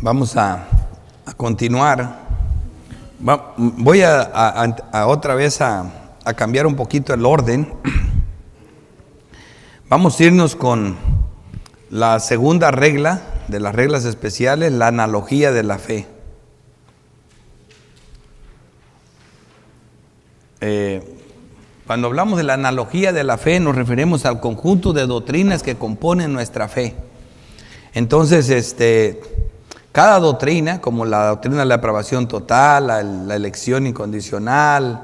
Vamos a continuar. Voy a otra vez a cambiar un poquito el orden. Vamos a irnos con la segunda regla de las reglas especiales, la analogía de la fe. Cuando hablamos de la analogía de la fe, nos referimos al conjunto de doctrinas que componen nuestra fe. Entonces, cada doctrina, como la doctrina de la aprobación total, la elección incondicional,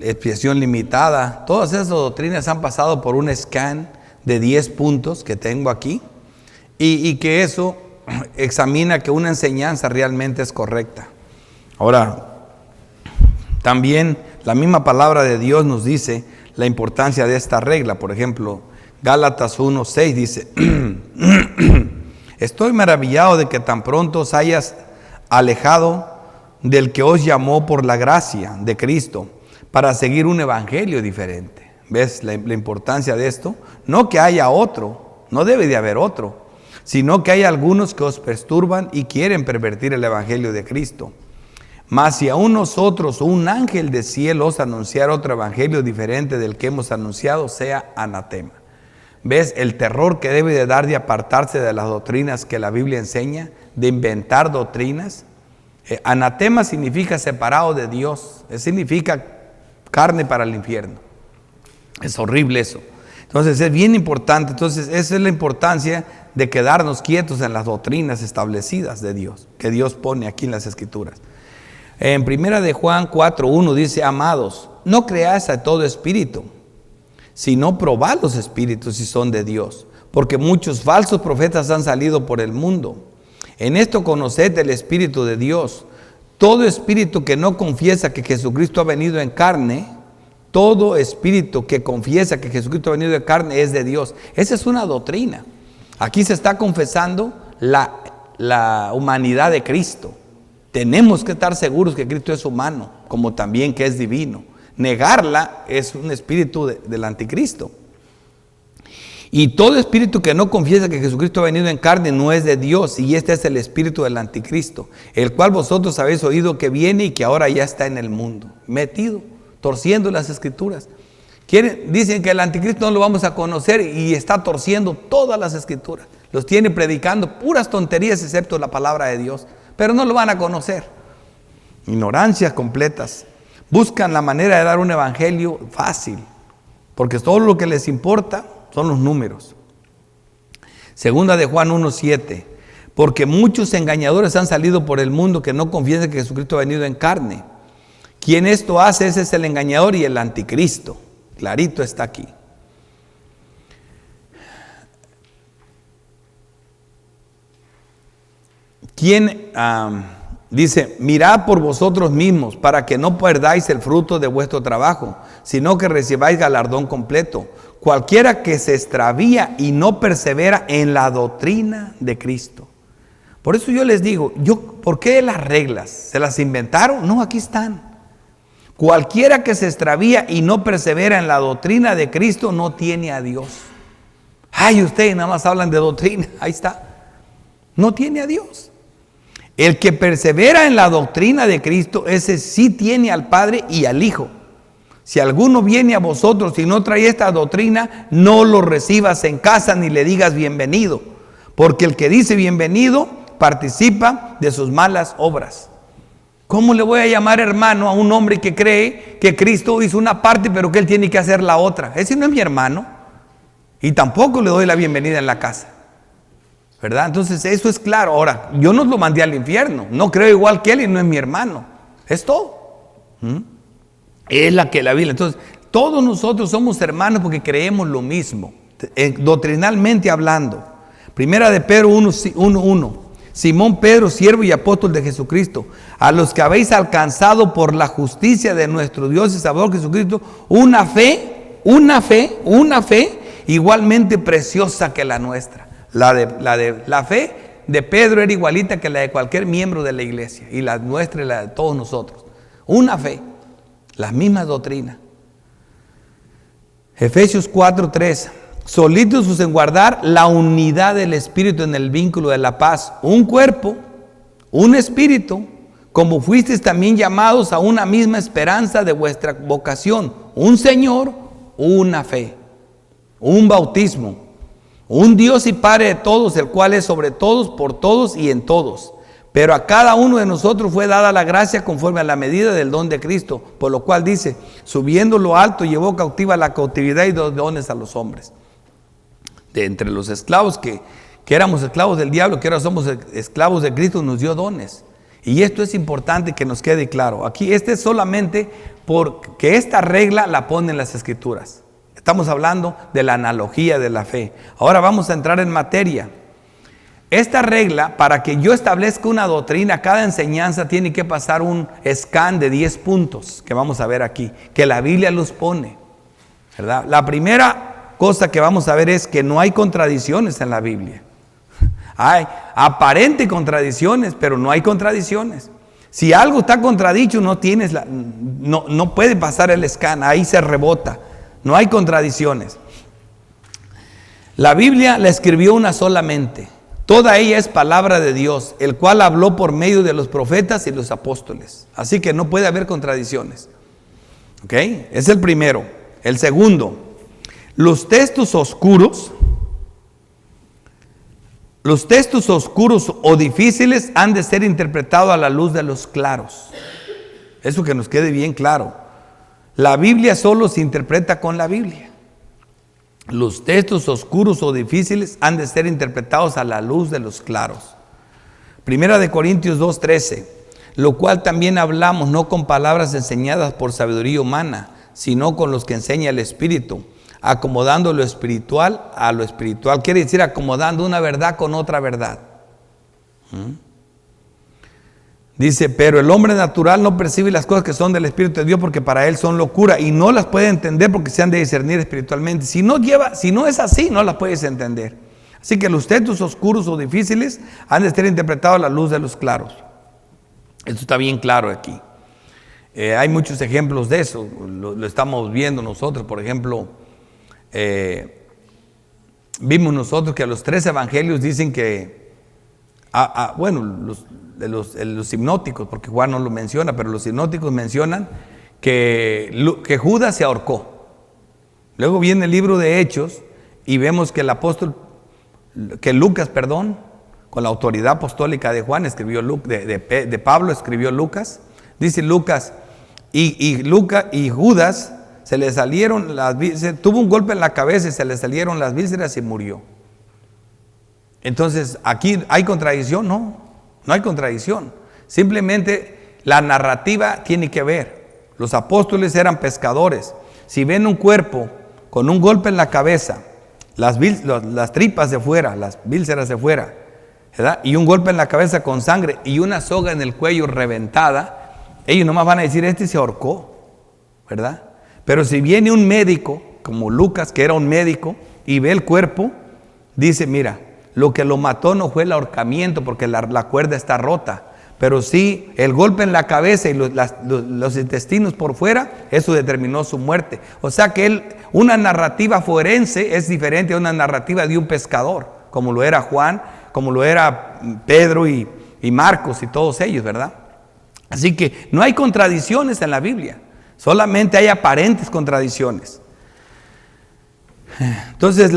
expiación limitada, todas esas doctrinas han pasado por un scan de 10 puntos que tengo aquí, y que eso examina que una enseñanza realmente es correcta. Ahora, también la misma palabra de Dios nos dice la importancia de esta regla. Por ejemplo, Gálatas 1:6 dice: estoy maravillado de que tan pronto os hayas alejado del que os llamó por la gracia de Cristo para seguir un evangelio diferente. ¿Ves la importancia de esto? No que haya otro, no debe de haber otro, sino que hay algunos que os perturban y quieren pervertir el evangelio de Cristo. Mas si aún nosotros o un ángel de cielo os anunciar otro evangelio diferente del que hemos anunciado, sea anatema. ¿Ves el terror que debe de dar de apartarse de las doctrinas que la Biblia enseña, de inventar doctrinas? Anatema significa separado de Dios, significa carne para el infierno. Es horrible eso. Entonces es bien importante. Entonces esa es la importancia de quedarnos quietos en las doctrinas establecidas de Dios, que Dios pone aquí en las Escrituras. En 1 Juan 4:1 dice: amados, no creáis a todo espíritu, sino probad los espíritus si son de Dios, porque muchos falsos profetas han salido por el mundo. En esto conoced el Espíritu de Dios. Todo espíritu que no confiesa que Jesucristo ha venido en carne, todo espíritu que confiesa que Jesucristo ha venido en carne es de Dios. Esa es una doctrina. Aquí se está confesando la humanidad de Cristo. Tenemos que estar seguros que Cristo es humano, como también que es divino. Negarla es un espíritu del anticristo. Y todo espíritu que no confiesa que Jesucristo ha venido en carne no es de Dios, y este es el espíritu del anticristo, el cual vosotros habéis oído que viene y que ahora ya está en el mundo, metido, torciendo las escrituras. Dicen que el anticristo no lo vamos a conocer y está torciendo todas las escrituras. Los tiene predicando puras tonterías excepto la palabra de Dios, pero no lo van a conocer. Ignorancias completas. Buscan la manera de dar un evangelio fácil, porque todo lo que les importa son los números. Segunda de Juan 1:7, porque muchos engañadores han salido por el mundo que no confiesan que Jesucristo ha venido en carne. Quien esto hace, ese es el engañador y el anticristo. Clarito está aquí. Dice: mirad por vosotros mismos para que no perdáis el fruto de vuestro trabajo, sino que recibáis galardón completo. Cualquiera que se extravía y no persevera en la doctrina de Cristo. Por eso yo les digo, ¿por qué las reglas? ¿Se las inventaron? No, aquí están. Cualquiera que se extravía y no persevera en la doctrina de Cristo no tiene a Dios. Ay, ustedes nada más hablan de doctrina. Ahí está. No tiene a Dios. El que persevera en la doctrina de Cristo, ese sí tiene al Padre y al Hijo. Si alguno viene a vosotros y no trae esta doctrina, no lo recibas en casa ni le digas bienvenido, porque el que dice bienvenido participa de sus malas obras. ¿Cómo le voy a llamar hermano a un hombre que cree que Cristo hizo una parte pero que él tiene que hacer la otra? Ese no es mi hermano, y tampoco le doy la bienvenida en la casa, ¿verdad? Entonces eso es claro. Ahora, yo no lo mandé al infierno, no creo igual que él y no es mi hermano, es todo. Es la que la Biblia. Entonces, todos nosotros somos hermanos porque creemos lo mismo, doctrinalmente hablando. Primera de Pedro 1:1. Simón Pedro, siervo y apóstol de Jesucristo, a los que habéis alcanzado por la justicia de nuestro Dios y Salvador Jesucristo, una fe igualmente preciosa que la nuestra. La fe de Pedro era igualita que la de cualquier miembro de la iglesia, y la nuestra y la de todos nosotros. Una fe, las mismas doctrinas. Efesios 4:3. solícitos en guardar la unidad del Espíritu en el vínculo de la paz. Un cuerpo, un espíritu, como fuisteis también llamados a una misma esperanza de vuestra vocación. Un Señor, una fe, un bautismo, un Dios y Padre de todos, el cual es sobre todos, por todos y en todos. Pero a cada uno de nosotros fue dada la gracia conforme a la medida del don de Cristo, por lo cual dice, subiendo lo alto llevó cautiva la cautividad y dos dones a los hombres. De entre los esclavos que éramos esclavos del diablo, que ahora somos esclavos de Cristo, nos dio dones. Y esto es importante que nos quede claro. Aquí este es solamente porque esta regla la ponen las Escrituras. Estamos hablando de la analogía de la fe. Ahora vamos a entrar en materia. Esta regla, para que yo establezca una doctrina, cada enseñanza tiene que pasar un scan de 10 puntos, que vamos a ver aquí, que la Biblia los pone, ¿verdad? La primera cosa que vamos a ver es que no hay contradicciones en la Biblia. Hay aparentes contradicciones, pero no hay contradicciones. Si algo está contradicho, no puede pasar el scan, ahí se rebota. No hay contradicciones. La Biblia la escribió una solamente. Toda ella es palabra de Dios, el cual habló por medio de los profetas y los apóstoles. Así que no puede haber contradicciones. ¿Ok? Es el primero. El segundo, los textos oscuros o difíciles han de ser interpretados a la luz de los claros. Eso que nos quede bien claro. La Biblia solo se interpreta con la Biblia. Los textos oscuros o difíciles han de ser interpretados a la luz de los claros. Primera de Corintios 2:13, lo cual también hablamos no con palabras enseñadas por sabiduría humana, sino con los que enseña el Espíritu, acomodando lo espiritual a lo espiritual. Quiere decir acomodando una verdad con otra verdad. Dice, pero el hombre natural no percibe las cosas que son del Espíritu de Dios porque para él son locura y no las puede entender porque se han de discernir espiritualmente. Si no es así, no las puedes entender. Así que los textos oscuros o difíciles han de ser interpretados a la luz de los claros. Esto está bien claro aquí. Hay muchos ejemplos de eso, lo estamos viendo nosotros. Por ejemplo, vimos nosotros que los 3 evangelios dicen que, los hipnóticos, porque Juan no lo menciona, pero los hipnóticos mencionan que Judas se ahorcó. Luego viene el libro de Hechos y vemos que Lucas, con la autoridad apostólica de Juan, escribió de Pablo escribió Lucas. Dice Lucas, y Judas se le salieron tuvo un golpe en la cabeza y se le salieron las vísceras y murió. Entonces, ¿aquí hay contradicción? No hay contradicción. Simplemente la narrativa tiene que ver. Los apóstoles eran pescadores. Si ven un cuerpo con un golpe en la cabeza, las tripas de fuera, las vísceras de fuera, ¿verdad? Y un golpe en la cabeza con sangre y una soga en el cuello reventada, ellos nomás van a decir, este se ahorcó, ¿verdad? Pero si viene un médico, como Lucas, que era un médico, y ve el cuerpo, dice, mira, lo que lo mató no fue el ahorcamiento porque la cuerda está rota, pero sí el golpe en la cabeza y los intestinos por fuera, eso determinó su muerte. O sea que una narrativa forense es diferente a una narrativa de un pescador, como lo era Juan, como lo era Pedro y Marcos y todos ellos, ¿verdad? Así que no hay contradicciones en la Biblia, solamente hay aparentes contradicciones. Entonces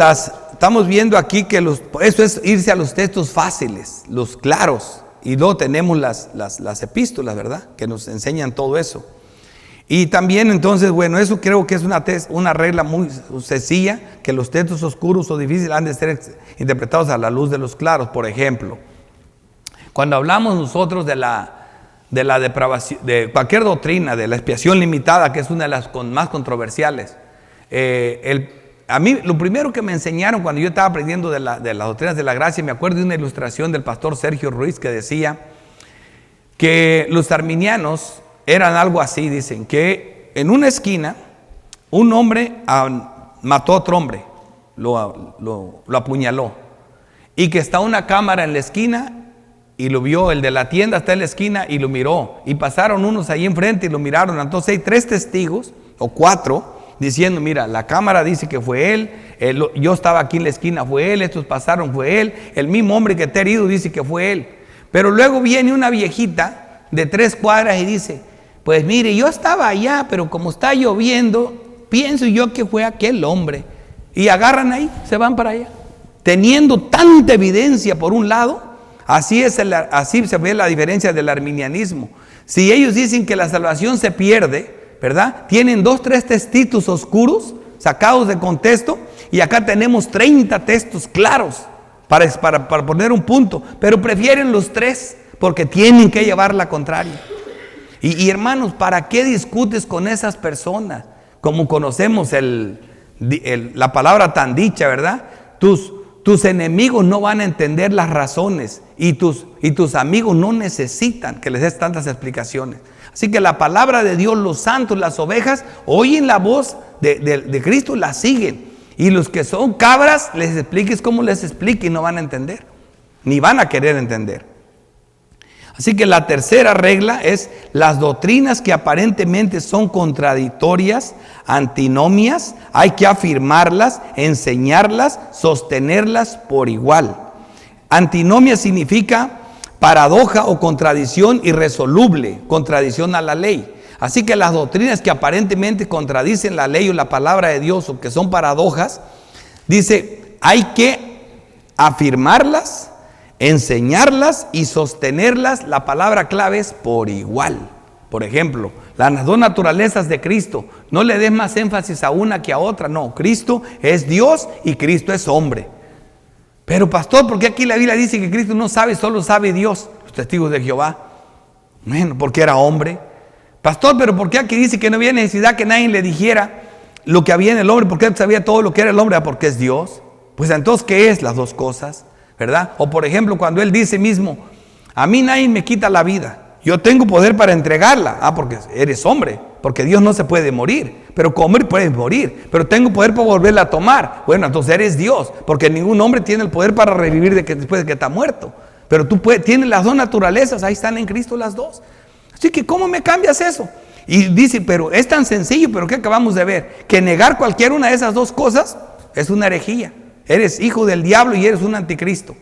estamos viendo aquí que eso es irse a los textos fáciles, los claros, y luego tenemos las epístolas, ¿verdad? Que nos enseñan todo eso. Y también entonces, eso creo que es una regla muy sencilla, que los textos oscuros o difíciles han de ser interpretados a la luz de los claros. Por ejemplo, cuando hablamos nosotros de la depravación, de cualquier doctrina, de la expiación limitada, que es una de las más controversiales, a mí lo primero que me enseñaron cuando yo estaba aprendiendo de las doctrinas de la gracia, me acuerdo de una ilustración del pastor Sergio Ruiz que decía que los arminianos eran algo así. Dicen que en una esquina un hombre mató a otro hombre, lo apuñaló, y que está una cámara en la esquina y lo vio, el de la tienda está en la esquina y lo miró, y pasaron unos ahí enfrente y lo miraron. Entonces hay 3 testigos o 4 diciendo, mira, la cámara dice que fue él, yo estaba aquí en la esquina, fue él, estos pasaron, fue él, el mismo hombre que te ha herido dice que fue él. Pero luego viene una viejita de 3 cuadras y dice, pues mire, yo estaba allá, pero como está lloviendo, pienso yo que fue aquel hombre. Y agarran ahí, se van para allá. Teniendo tanta evidencia por un lado, así se ve la diferencia del arminianismo. Si ellos dicen que la salvación se pierde, ¿verdad? Tienen 2, 3 textitos oscuros sacados de contexto, y acá tenemos 30 textos claros para poner un punto, pero prefieren los 3 porque tienen que llevar la contraria. Y hermanos, ¿para qué discutes con esas personas? Como conocemos la palabra tan dicha, ¿verdad? Tus enemigos no van a entender las razones, y tus amigos no necesitan que les des tantas explicaciones. Así que la palabra de Dios, los santos, las ovejas, oyen la voz de Cristo, la siguen. Y los que son cabras, les expliques como les explique y no van a entender, ni van a querer entender. Así que la tercera regla es: las doctrinas que aparentemente son contradictorias, antinomias, hay que afirmarlas, enseñarlas, sostenerlas por igual. Antinomia significa paradoja o contradicción irresoluble, contradicción a la ley. Así que las doctrinas que aparentemente contradicen la ley o la palabra de Dios, o que son paradojas, dice, hay que afirmarlas, enseñarlas y sostenerlas. La palabra clave es por igual. Por ejemplo, las 2 naturalezas de Cristo, no le des más énfasis a una que a otra. No, Cristo es Dios y Cristo es hombre. Pero pastor, ¿por qué aquí la Biblia dice que Cristo no sabe, solo sabe Dios? Los testigos de Jehová. Bueno, porque era hombre. Pastor, pero ¿por qué aquí dice que no había necesidad que nadie le dijera lo que había en el hombre? Porque él sabía todo lo que era el hombre. Porque es Dios. Pues entonces, ¿qué es las 2 cosas? ¿Verdad? O por ejemplo, cuando él dice mismo, a mí nadie me quita la vida, yo tengo poder para entregarla. Porque eres hombre, porque Dios no se puede morir, pero comer puedes morir, pero tengo poder para volverla a tomar. Bueno, entonces eres Dios, porque ningún hombre tiene el poder para revivir después de que está muerto. Pero tú tienes las 2 naturalezas, ahí están en Cristo las 2. Así que ¿cómo me cambias eso? Y dice, pero es tan sencillo, pero ¿qué acabamos de ver? Que negar cualquier una de esas 2 cosas es una herejía. Eres hijo del diablo y eres un anticristo.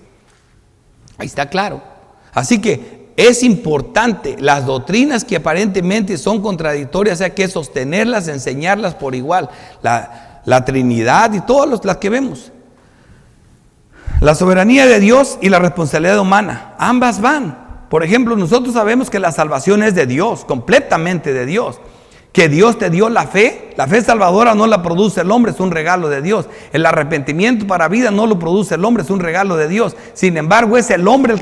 Ahí está claro. Así que es importante, las doctrinas que aparentemente son contradictorias, hay que sostenerlas, enseñarlas por igual. La Trinidad y todas las que vemos. La soberanía de Dios y la responsabilidad humana, ambas van. Por ejemplo, nosotros sabemos que la salvación es de Dios, completamente de Dios. Que Dios te dio la fe salvadora no la produce el hombre, es un regalo de Dios. El arrepentimiento para vida no lo produce el hombre, es un regalo de Dios. Sin embargo, es el hombre el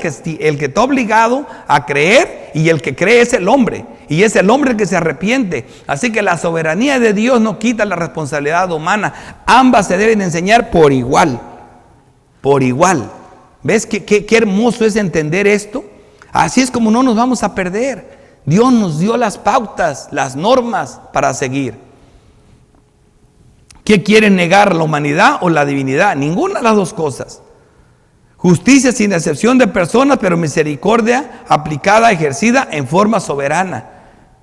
que está obligado a creer, y el que cree es el hombre. Y es el hombre el que se arrepiente. Así que la soberanía de Dios no quita la responsabilidad humana. Ambas se deben enseñar por igual. Por igual. ¿Ves qué hermoso es entender esto? Así es como no nos vamos a perder. Dios nos dio las pautas, las normas para seguir. ¿Qué quiere negar, la humanidad o la divinidad? Ninguna de las 2 cosas. Justicia sin excepción de personas, pero misericordia aplicada, ejercida en forma soberana.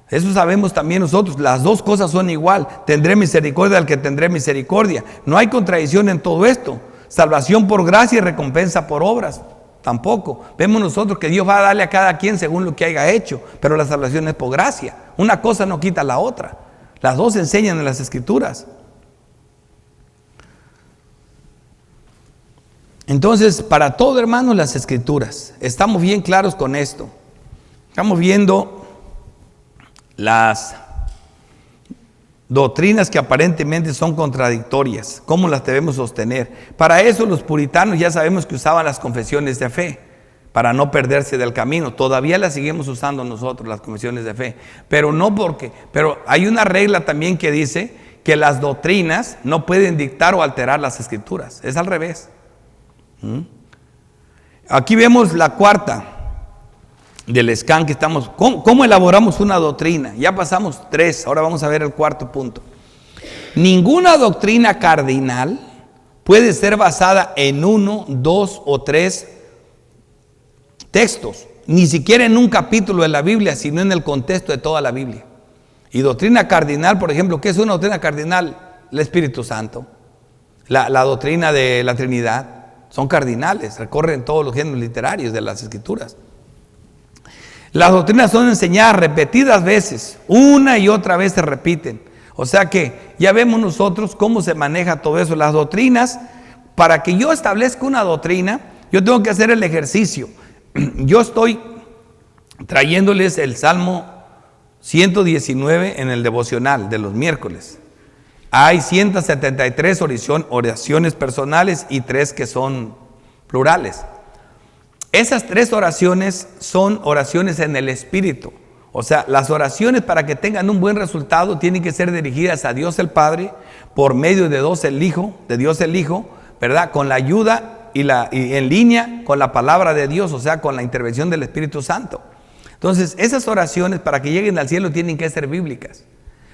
Eso sabemos también nosotros, las 2 cosas son igual. Tendré misericordia al que tendré misericordia. No hay contradicción en todo esto. Salvación por gracia y recompensa por obras. Tampoco. Vemos nosotros que Dios va a darle a cada quien según lo que haya hecho, pero la salvación es por gracia. Una cosa no quita la otra. Las 2 se enseñan en las Escrituras. Entonces, para todo, hermanos, las Escrituras. Estamos bien claros con esto. Estamos viendo las doctrinas que aparentemente son contradictorias, ¿cómo las debemos sostener? Para eso los puritanos ya sabemos que usaban las confesiones de fe, para no perderse del camino. Todavía las seguimos usando nosotros, las confesiones de fe, pero hay una regla también que dice que las doctrinas no pueden dictar o alterar las Escrituras. Es al revés. Aquí vemos la cuarta del scan que estamos. ¿Cómo elaboramos una doctrina? Ya pasamos 3, ahora vamos a ver el 4 punto. Ninguna doctrina cardinal puede ser basada en 1, 2 o 3 textos, ni siquiera en un capítulo de la Biblia, sino en el contexto de toda la Biblia. Y doctrina cardinal, por ejemplo, ¿qué es una doctrina cardinal? El Espíritu Santo. La doctrina de la Trinidad. Son cardinales, recorren todos los géneros literarios de las Escrituras. Las doctrinas son enseñadas repetidas veces, una y otra vez se repiten. O sea que ya vemos nosotros cómo se maneja todo eso. Las doctrinas, para que yo establezca una doctrina, yo tengo que hacer el ejercicio. Yo estoy trayéndoles el Salmo 119 en el devocional de los miércoles. Hay 173 oraciones personales y 3 que son plurales. Esas 3 oraciones son oraciones en el Espíritu. O sea, las oraciones, para que tengan un buen resultado, tienen que ser dirigidas a Dios el Padre por medio de Dios el Hijo, ¿verdad? Con la ayuda y en línea con la palabra de Dios, o sea, con la intervención del Espíritu Santo. Entonces, esas oraciones, para que lleguen al cielo, tienen que ser bíblicas.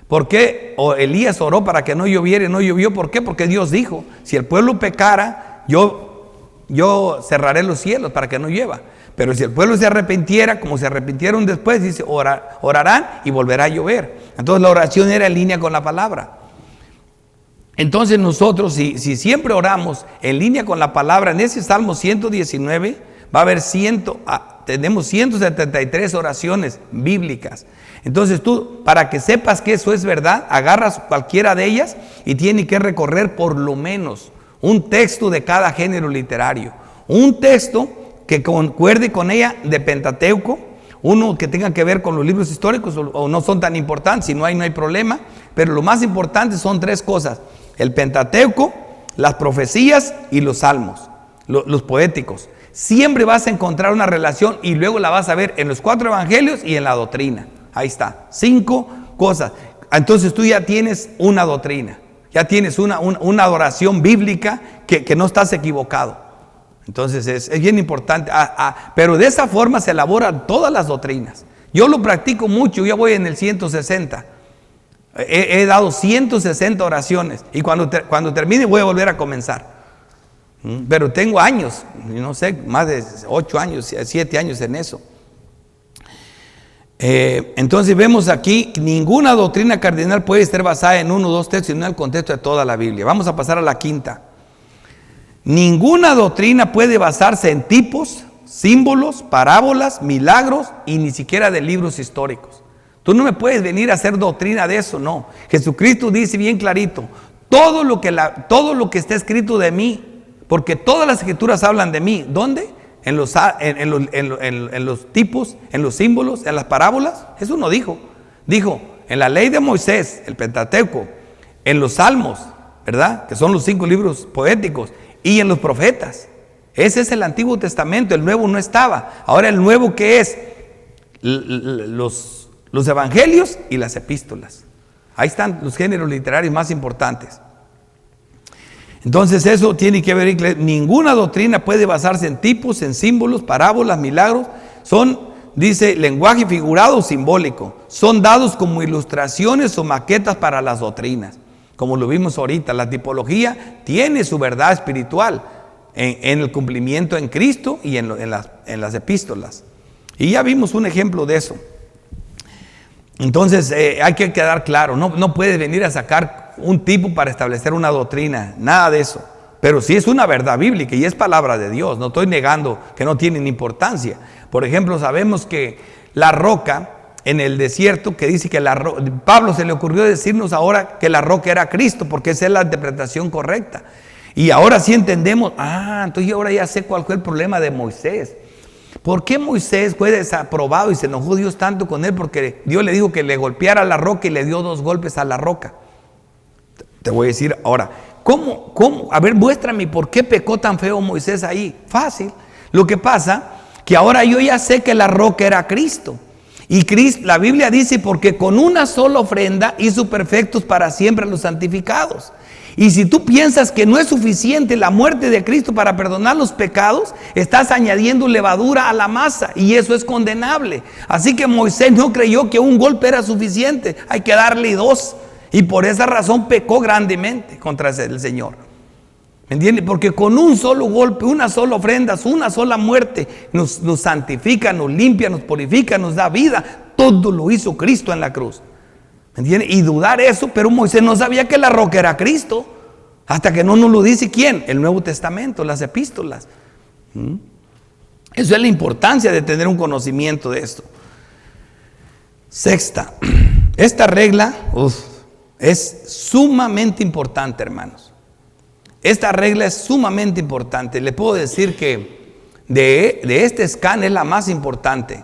¿Por qué Elías oró para que no lloviera y no llovió? ¿Por qué? Porque Dios dijo, si el pueblo pecara, yo cerraré los cielos para que no llueva. Pero si el pueblo se arrepintiera, como se arrepintieron después, dice, orarán y volverá a llover. Entonces la oración era en línea con la palabra. Entonces nosotros, si siempre oramos en línea con la palabra, en ese Salmo 119 va a haber tenemos 173 oraciones bíblicas. Entonces tú, para que sepas que eso es verdad, agarras cualquiera de ellas y tienes que recorrer por lo menos un texto de cada género literario. Un texto que concuerde con ella de Pentateuco, uno que tenga que ver con los libros históricos o no son tan importantes, si no hay problema, pero lo más importante son 3 cosas: el Pentateuco, las profecías y los salmos, los poéticos. Siempre vas a encontrar una relación y luego la vas a ver en los 4 evangelios y en la doctrina. Ahí está, 5 cosas. Entonces tú ya tienes una doctrina, ya tienes una adoración bíblica que no estás equivocado. Entonces es bien importante, pero de esa forma se elaboran todas las doctrinas. Yo lo practico mucho, ya voy en el 160. He dado 160 oraciones y cuando termine voy a volver a comenzar. Pero tengo años, no sé, más de 8 años, 7 años en eso. Entonces vemos aquí, ninguna doctrina cardinal puede estar basada en 1 o 2 textos, sino en el contexto de toda la Biblia. Vamos a pasar a la quinta. Ninguna doctrina puede basarse en tipos, símbolos, parábolas, milagros y ni siquiera de libros históricos. Tú no me puedes venir a hacer doctrina de eso, no. Jesucristo dice bien clarito, todo lo que está escrito de mí, porque todas las escrituras hablan de mí. ¿Dónde? En los tipos, en los símbolos, en las parábolas. Eso no dijo. Dijo en la ley de Moisés, el Pentateuco, en los salmos, ¿verdad? Que son los 5 libros poéticos, y en los profetas. Ese es el Antiguo Testamento, el Nuevo no estaba. Ahora el Nuevo, ¿qué es? Los evangelios y las epístolas. Ahí están los géneros literarios más importantes. Entonces eso tiene que ver, ninguna doctrina puede basarse en tipos, en símbolos, parábolas, milagros. Son, dice, lenguaje figurado o simbólico. Son dados como ilustraciones o maquetas para las doctrinas. Como lo vimos ahorita, la tipología tiene su verdad espiritual en el cumplimiento en Cristo y en las epístolas. Y ya vimos un ejemplo de eso. Entonces hay que quedar claro, no puedes venir a sacar un tipo para establecer una doctrina, nada de eso. Pero sí es una verdad bíblica y es palabra de Dios, no estoy negando que no tienen importancia. Por ejemplo, sabemos que la roca en el desierto, que dice que Pablo se le ocurrió decirnos ahora que la roca era Cristo, porque esa es la interpretación correcta. Y ahora sí entendemos, entonces ahora ya sé cuál fue el problema de Moisés. ¿Por qué Moisés fue desaprobado y se enojó Dios tanto con él? Porque Dios le dijo que le golpeara la roca y le dio 2 golpes a la roca. Te voy a decir ahora, ¿cómo? A ver, muéstrame por qué pecó tan feo Moisés ahí. Fácil. Lo que pasa que ahora yo ya sé que la roca era Cristo. Y Cristo, la Biblia dice, porque con una sola ofrenda hizo perfectos para siempre a los santificados. Y si tú piensas que no es suficiente la muerte de Cristo para perdonar los pecados, estás añadiendo levadura a la masa y eso es condenable. Así que Moisés no creyó que un golpe era suficiente, hay que darle 2. Y por esa razón pecó grandemente contra el Señor. ¿Me entiendes? Porque con un solo golpe, una sola ofrenda, una sola muerte, nos santifica, nos limpia, nos purifica, nos da vida. Todo lo hizo Cristo en la cruz. ¿Me entiende? Y dudar eso, pero Moisés no sabía que la roca era Cristo. Hasta que no nos lo dice ¿quién? El Nuevo Testamento, las epístolas. Eso es la importancia de tener un conocimiento de esto. Sexta, esta regla es sumamente importante, hermanos. Esta regla es sumamente importante. Le puedo decir que de este escáner es la más importante.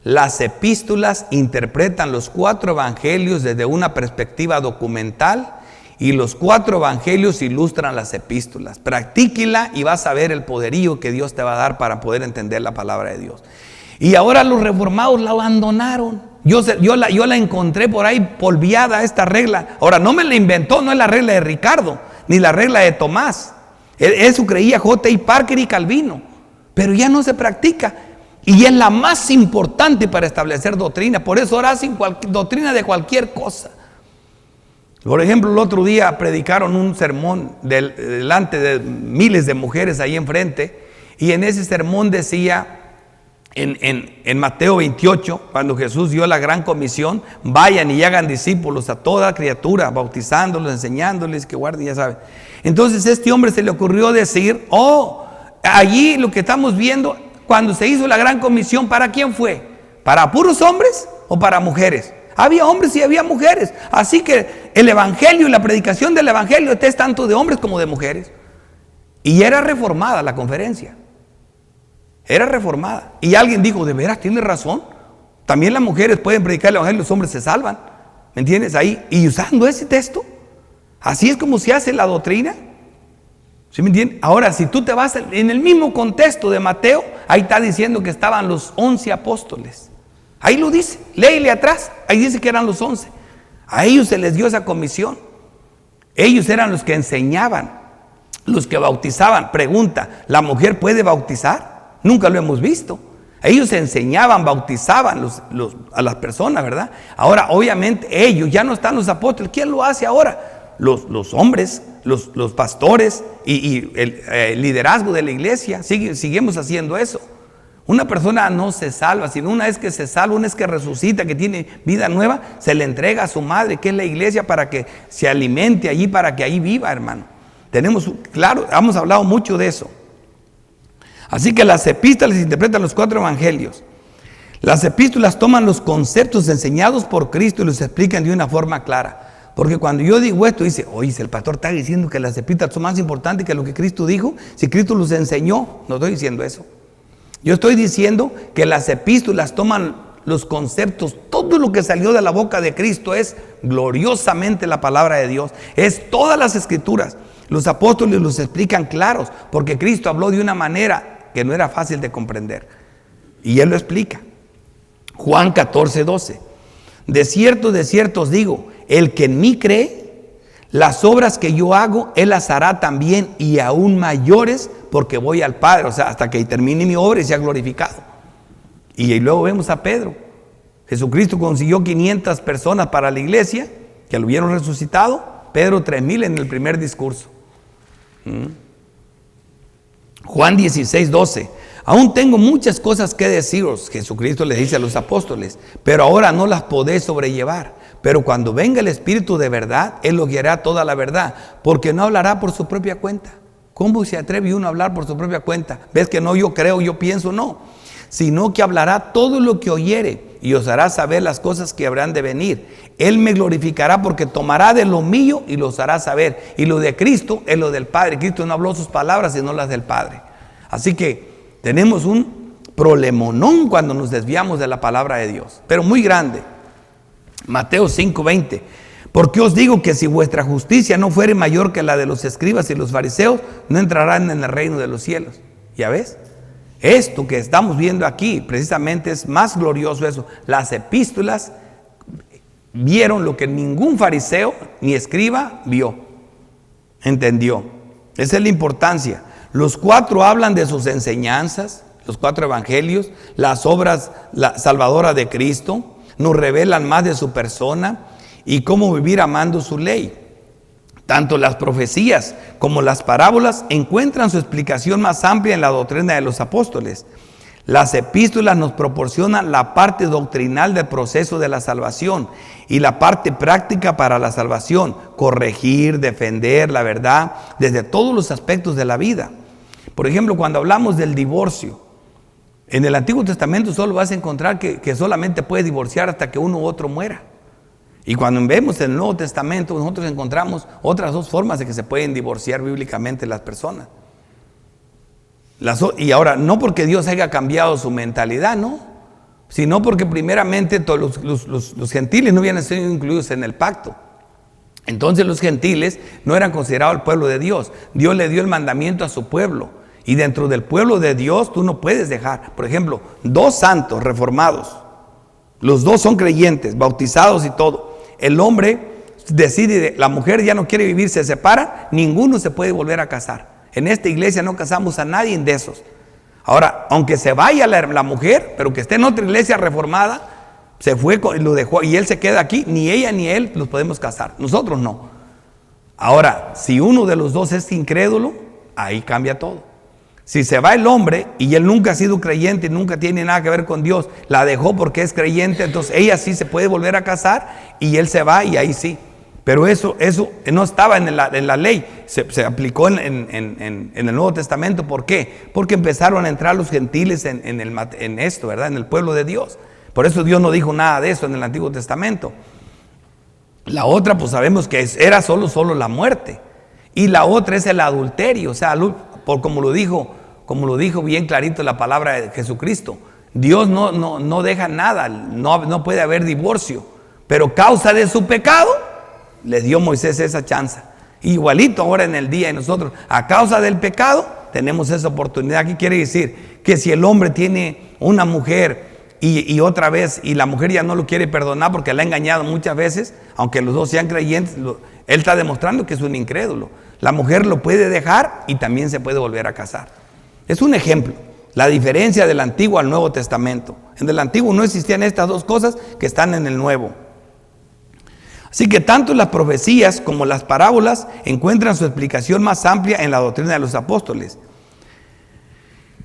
Las epístolas interpretan los 4 evangelios desde una perspectiva documental y los 4 evangelios ilustran las epístolas. Practíquela y vas a ver el poderío que Dios te va a dar para poder entender la palabra de Dios. Y ahora los reformados la abandonaron. Yo la encontré por ahí polviada esta regla. Ahora no me la inventó, no es la regla de Ricardo, ni la regla de Tomás. Eso creía J.I. Parker y Calvino. Pero ya no se practica. Y es la más importante para establecer doctrina. Por eso ahora hacen doctrina de cualquier cosa. Por ejemplo, el otro día predicaron un sermón delante de miles de mujeres ahí enfrente. Y en ese sermón decía, en Mateo 28, cuando Jesús dio la gran comisión, vayan y hagan discípulos a toda criatura, bautizándolos, enseñándoles que guarden, ya saben. Entonces este hombre se le ocurrió decir, allí lo que estamos viendo, cuando se hizo la gran comisión, ¿para quién fue? ¿Para puros hombres o para mujeres? Había hombres y había mujeres. Así que el evangelio y la predicación del evangelio es tanto de hombres como de mujeres. Y era reformada la conferencia. Era reformada. Y alguien dijo, ¿de veras tiene razón? También las mujeres pueden predicar el evangelio, los hombres se salvan. ¿Me entiendes? Ahí, y usando ese texto, así es como se hace la doctrina. ¿Sí me entiendes? Ahora, si tú te vas en el mismo contexto de Mateo, ahí está diciendo que estaban los 11 apóstoles. Ahí lo dice, léele atrás, ahí dice que eran los 11. A ellos se les dio esa comisión. Ellos eran los que enseñaban, los que bautizaban. Pregunta, ¿la mujer puede bautizar? Nunca lo hemos visto. Ellos enseñaban, bautizaban a las personas, ¿verdad? Ahora, obviamente, ellos, ya no están los apóstoles. ¿Quién lo hace ahora? Los hombres, los pastores y el liderazgo de la iglesia. Seguimos haciendo eso. Una persona no se salva, sino una vez que se salva, una vez que resucita, que tiene vida nueva, se le entrega a su madre, que es la iglesia, para que se alimente allí, para que ahí viva, hermano. Claro, hemos hablado mucho de eso. Así que las epístolas interpretan los 4 evangelios. Las epístolas toman los conceptos enseñados por Cristo y los explican de una forma clara. Porque cuando yo digo esto, dice, oye, si el pastor está diciendo que las epístolas son más importantes que lo que Cristo dijo, si Cristo los enseñó, no estoy diciendo eso. Yo estoy diciendo que las epístolas toman los conceptos, todo lo que salió de la boca de Cristo es gloriosamente la palabra de Dios, es todas las escrituras. Los apóstoles los explican claros, porque Cristo habló de una manera que no era fácil de comprender. Y Él lo explica. Juan 14:12. De cierto os digo, el que en mí cree, las obras que yo hago, Él las hará también y aún mayores, porque voy al Padre, o sea, hasta que termine mi obra y sea glorificado. Y luego vemos a Pedro. Jesucristo consiguió 500 personas para la iglesia, que lo vieron resucitado. Pedro 3,000 en el primer discurso. Juan 16:12. Aún tengo muchas cosas que deciros, Jesucristo le dice a los apóstoles, pero ahora no las podéis sobrellevar. Pero cuando venga el Espíritu de verdad, Él os guiará toda la verdad, porque no hablará por su propia cuenta. ¿Cómo se atreve uno a hablar por su propia cuenta? ¿Ves que no yo creo, yo pienso? No. Sino que hablará todo lo que oyere y os hará saber las cosas que habrán de venir. Él me glorificará porque tomará de lo mío y los hará saber. Y lo de Cristo es lo del Padre. Cristo no habló sus palabras sino las del Padre. Así que tenemos un problemonón cuando nos desviamos de la palabra de Dios, pero muy grande. Mateo 5:20. Porque os digo que si vuestra justicia no fuere mayor que la de los escribas y los fariseos, no entrarán en el reino de los cielos. ¿Ya ves? Esto que estamos viendo aquí precisamente es más glorioso eso. Las epístolas vieron lo que ningún fariseo ni escriba vio, entendió. Esa es la importancia. Los 4 hablan de sus enseñanzas, los 4 evangelios, las obras salvadoras de Cristo, nos revelan más de su persona y cómo vivir amando su ley. Tanto las profecías como las parábolas encuentran su explicación más amplia en la doctrina de los apóstoles. Las epístolas nos proporcionan la parte doctrinal del proceso de la salvación y la parte práctica para la salvación, corregir, defender la verdad desde todos los aspectos de la vida. Por ejemplo, cuando hablamos del divorcio, en el Antiguo Testamento solo vas a encontrar que solamente puedes divorciar hasta que uno u otro muera. Y cuando vemos en el Nuevo Testamento, nosotros encontramos otras dos formas de que se pueden divorciar bíblicamente las personas. Y ahora, no porque Dios haya cambiado su mentalidad, no, sino porque primeramente todos los gentiles no habían sido incluidos en el pacto. Entonces los gentiles no eran considerados el pueblo de Dios. Dios le dio el mandamiento a su pueblo. Y dentro del pueblo de Dios tú no puedes dejar, por ejemplo, dos santos reformados. Los dos son creyentes, bautizados y todo. El hombre decide, la mujer ya no quiere vivir, se separa, ninguno se puede volver a casar. En esta iglesia no casamos a nadie de esos. Ahora, aunque se vaya la mujer, pero que esté en otra iglesia reformada, se fue, lo dejó y él se queda aquí, ni ella ni él los podemos casar. Nosotros no. Ahora, si uno de los dos es incrédulo, ahí cambia todo. Si se va el hombre y él nunca ha sido creyente y nunca tiene nada que ver con Dios, la dejó porque es creyente, entonces ella sí se puede volver a casar y él se va y ahí sí. Pero eso no estaba en la ley, se aplicó en el Nuevo Testamento. ¿Por qué? Porque empezaron a entrar los gentiles en esto, ¿verdad? En el pueblo de Dios. Por eso Dios no dijo nada de eso en el Antiguo Testamento. La otra, pues sabemos que era solo la muerte. Y la otra es el adulterio, o sea, como lo dijo bien clarito la palabra de Jesucristo. Dios no deja nada, no puede haber divorcio. Pero causa de su pecado, le dio Moisés esa chance. Igualito ahora en el día de nosotros, a causa del pecado, tenemos esa oportunidad. ¿Qué quiere decir? Que si el hombre tiene una mujer y otra vez, y la mujer ya no lo quiere perdonar porque la ha engañado muchas veces, aunque los dos sean creyentes, él está demostrando que es un incrédulo. La mujer lo puede dejar y también se puede volver a casar. Es un ejemplo, la diferencia del Antiguo al Nuevo Testamento. En el Antiguo no existían estas dos cosas que están en el Nuevo. Así que tanto las profecías como las parábolas encuentran su explicación más amplia en la doctrina de los apóstoles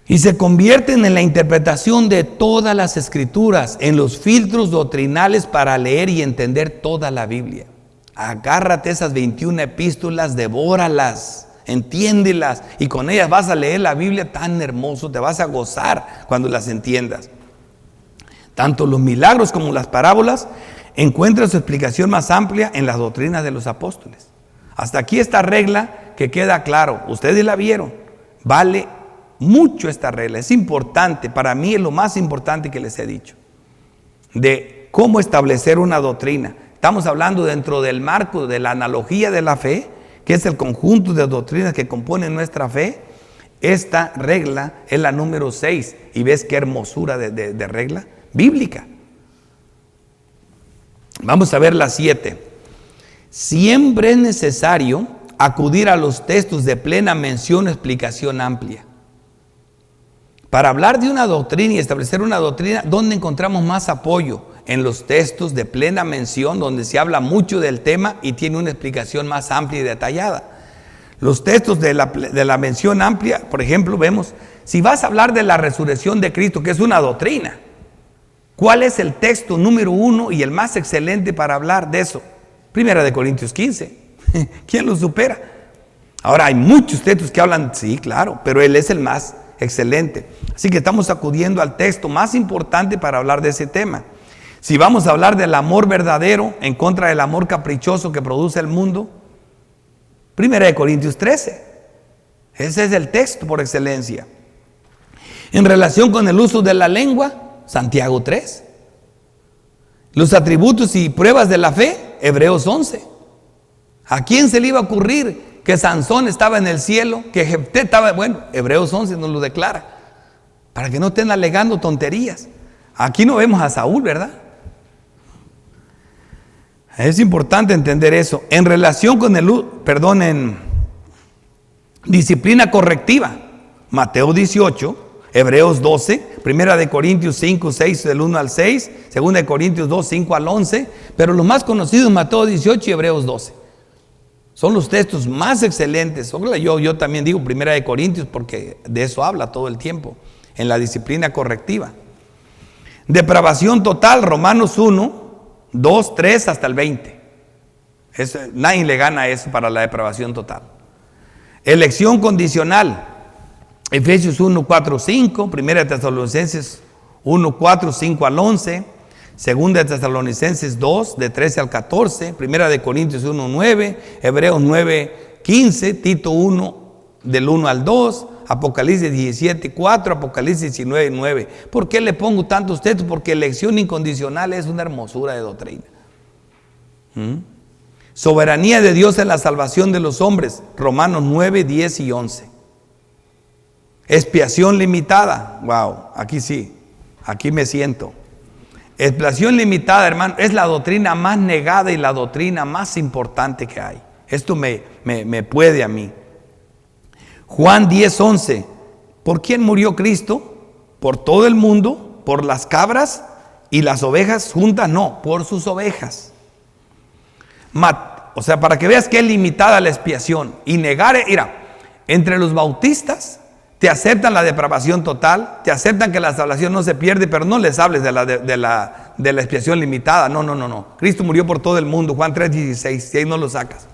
y se convierten en la interpretación de todas las escrituras, en los filtros doctrinales para leer y entender toda la Biblia. Agárrate esas 21 epístolas, devóralas, entiéndelas y con ellas vas a leer la Biblia tan hermoso, te vas a gozar cuando las entiendas. Tanto los milagros como las parábolas encuentra su explicación más amplia en las doctrinas de los apóstoles. Hasta aquí esta regla que queda claro, ustedes la vieron, vale mucho esta regla, es importante, para mí es lo más importante que les he dicho, de cómo establecer una doctrina. Estamos hablando dentro del marco de la analogía de la fe, que es el conjunto de doctrinas que componen nuestra fe. Esta regla es la número 6 y ves qué hermosura de regla bíblica. Vamos a ver la 7. Siempre es necesario acudir a los textos de plena mención o explicación amplia. Para hablar de una doctrina y establecer una doctrina, ¿dónde encontramos más apoyo? En los textos de plena mención, donde se habla mucho del tema y tiene una explicación más amplia y detallada. Los textos de la mención amplia, por ejemplo, vemos, si vas a hablar de la resurrección de Cristo, que es una doctrina, ¿cuál es el texto número 1 y el más excelente para hablar de eso? Primera de Corintios 15. ¿Quién lo supera? Ahora hay muchos textos que hablan, sí, claro, pero él es el más excelente. Así que estamos acudiendo al texto más importante para hablar de ese tema. Si vamos a hablar del amor verdadero en contra del amor caprichoso que produce el mundo, Primera de Corintios 13. Ese es el texto por excelencia. En relación con el uso de la lengua, Santiago 3. Los atributos y pruebas de la fe, Hebreos 11. ¿A quién se le iba a ocurrir que Sansón estaba en el cielo, que Jefté estaba? Bueno, Hebreos 11 nos lo declara, para que no estén alegando tonterías. Aquí no vemos a Saúl, ¿verdad? Es importante entender eso. En relación con en disciplina correctiva, Mateo 18, Hebreos 12, Primera de Corintios 5, 6 del 1 al 6, Segunda de Corintios 2, 5 al 11, pero los más conocidos Mateo 18 y Hebreos 12. Son los textos más excelentes. Yo también digo Primera de Corintios porque de eso habla todo el tiempo. en la disciplina correctiva. Depravación total, Romanos 1, 2, 3 hasta el 20. Nadie le gana eso para la depravación total. Elección condicional, Efesios 1, 4, 5, 1 Tesalonicenses 1, 4, 5 al 11, 2 Tesalonicenses 2, de 13 al 14, 1 Corintios 1, 9, Hebreos 9, 15, Tito 1, del 1 al 2, Apocalipsis 17, 4, Apocalipsis 19, 9. ¿Por qué le pongo tantos textos? Porque elección incondicional es una hermosura de doctrina. Soberanía de Dios en la salvación de los hombres, Romanos 9, 10 y 11. Expiación limitada, wow, aquí sí, aquí me siento. Expiación limitada, hermano, es la doctrina más negada y la doctrina más importante que hay. Esto me puede a mí. Juan 10, 11. ¿Por quién murió Cristo? ¿Por todo el mundo? ¿Por las cabras y las ovejas juntas? No, por sus ovejas. O sea, para que veas que es limitada la expiación. Y negar, mira, entre los bautistas te aceptan la depravación total, te aceptan que la salvación no se pierde, pero no les hables de la expiación limitada. No. Cristo murió por todo el mundo, Juan 3:16, si ahí no lo sacas.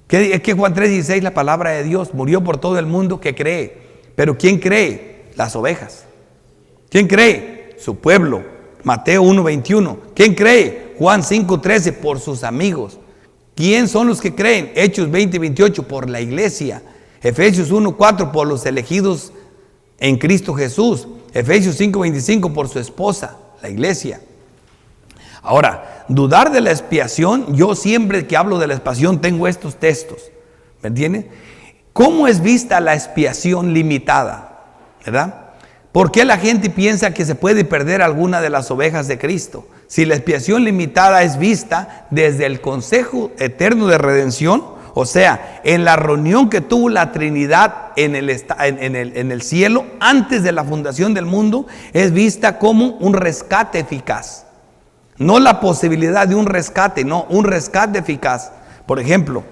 Es que Juan 3:16, la palabra de Dios, murió por todo el mundo que cree. Pero ¿quién cree? Las ovejas. ¿Quién cree? Su pueblo. Mateo 1:21. ¿Quién cree? Juan 5:13, por sus amigos. ¿Quién son los que creen? Hechos 20:28, por la iglesia. Efesios 1:4, por los elegidos en Cristo Jesús. Efesios 5:25, por su esposa, la iglesia. Ahora, dudar de la expiación, yo siempre que hablo de la expiación tengo estos textos, ¿me entiende? ¿Cómo es vista la expiación limitada? ¿Verdad? ¿Por qué la gente piensa que se puede perder alguna de las ovejas de Cristo? Si la expiación limitada es vista desde el consejo eterno de redención, o sea, en la reunión que tuvo la Trinidad en el cielo antes de la fundación del mundo, es vista como un rescate eficaz. No la posibilidad de un rescate, no, un rescate eficaz. Por ejemplo,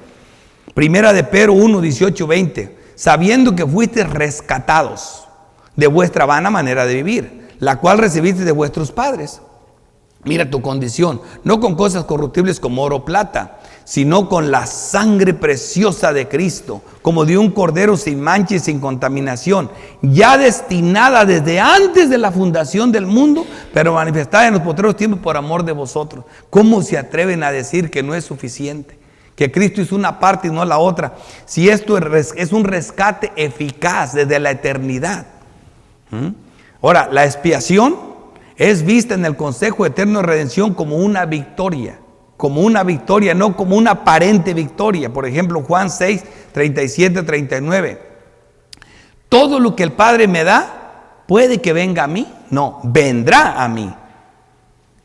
1 de Pedro 1, 18, 20, sabiendo que fuisteis rescatados de vuestra vana manera de vivir, la cual recibiste de vuestros padres. Mira tu condición, no con cosas corruptibles como oro o plata, sino con la sangre preciosa de Cristo, como de un cordero sin mancha y sin contaminación, ya destinada desde antes de la fundación del mundo, pero manifestada en los postreros tiempos por amor de vosotros. ¿Cómo se atreven a decir que no es suficiente? Que Cristo hizo una parte y no la otra. Si esto es un rescate eficaz desde la eternidad. Ahora, la expiación es vista en el consejo eterno de redención como una victoria. Como una victoria, no como una aparente victoria. Por ejemplo, Juan 6, 37, 39. Todo lo que el Padre me da, ¿puede que venga a mí? No, vendrá a mí.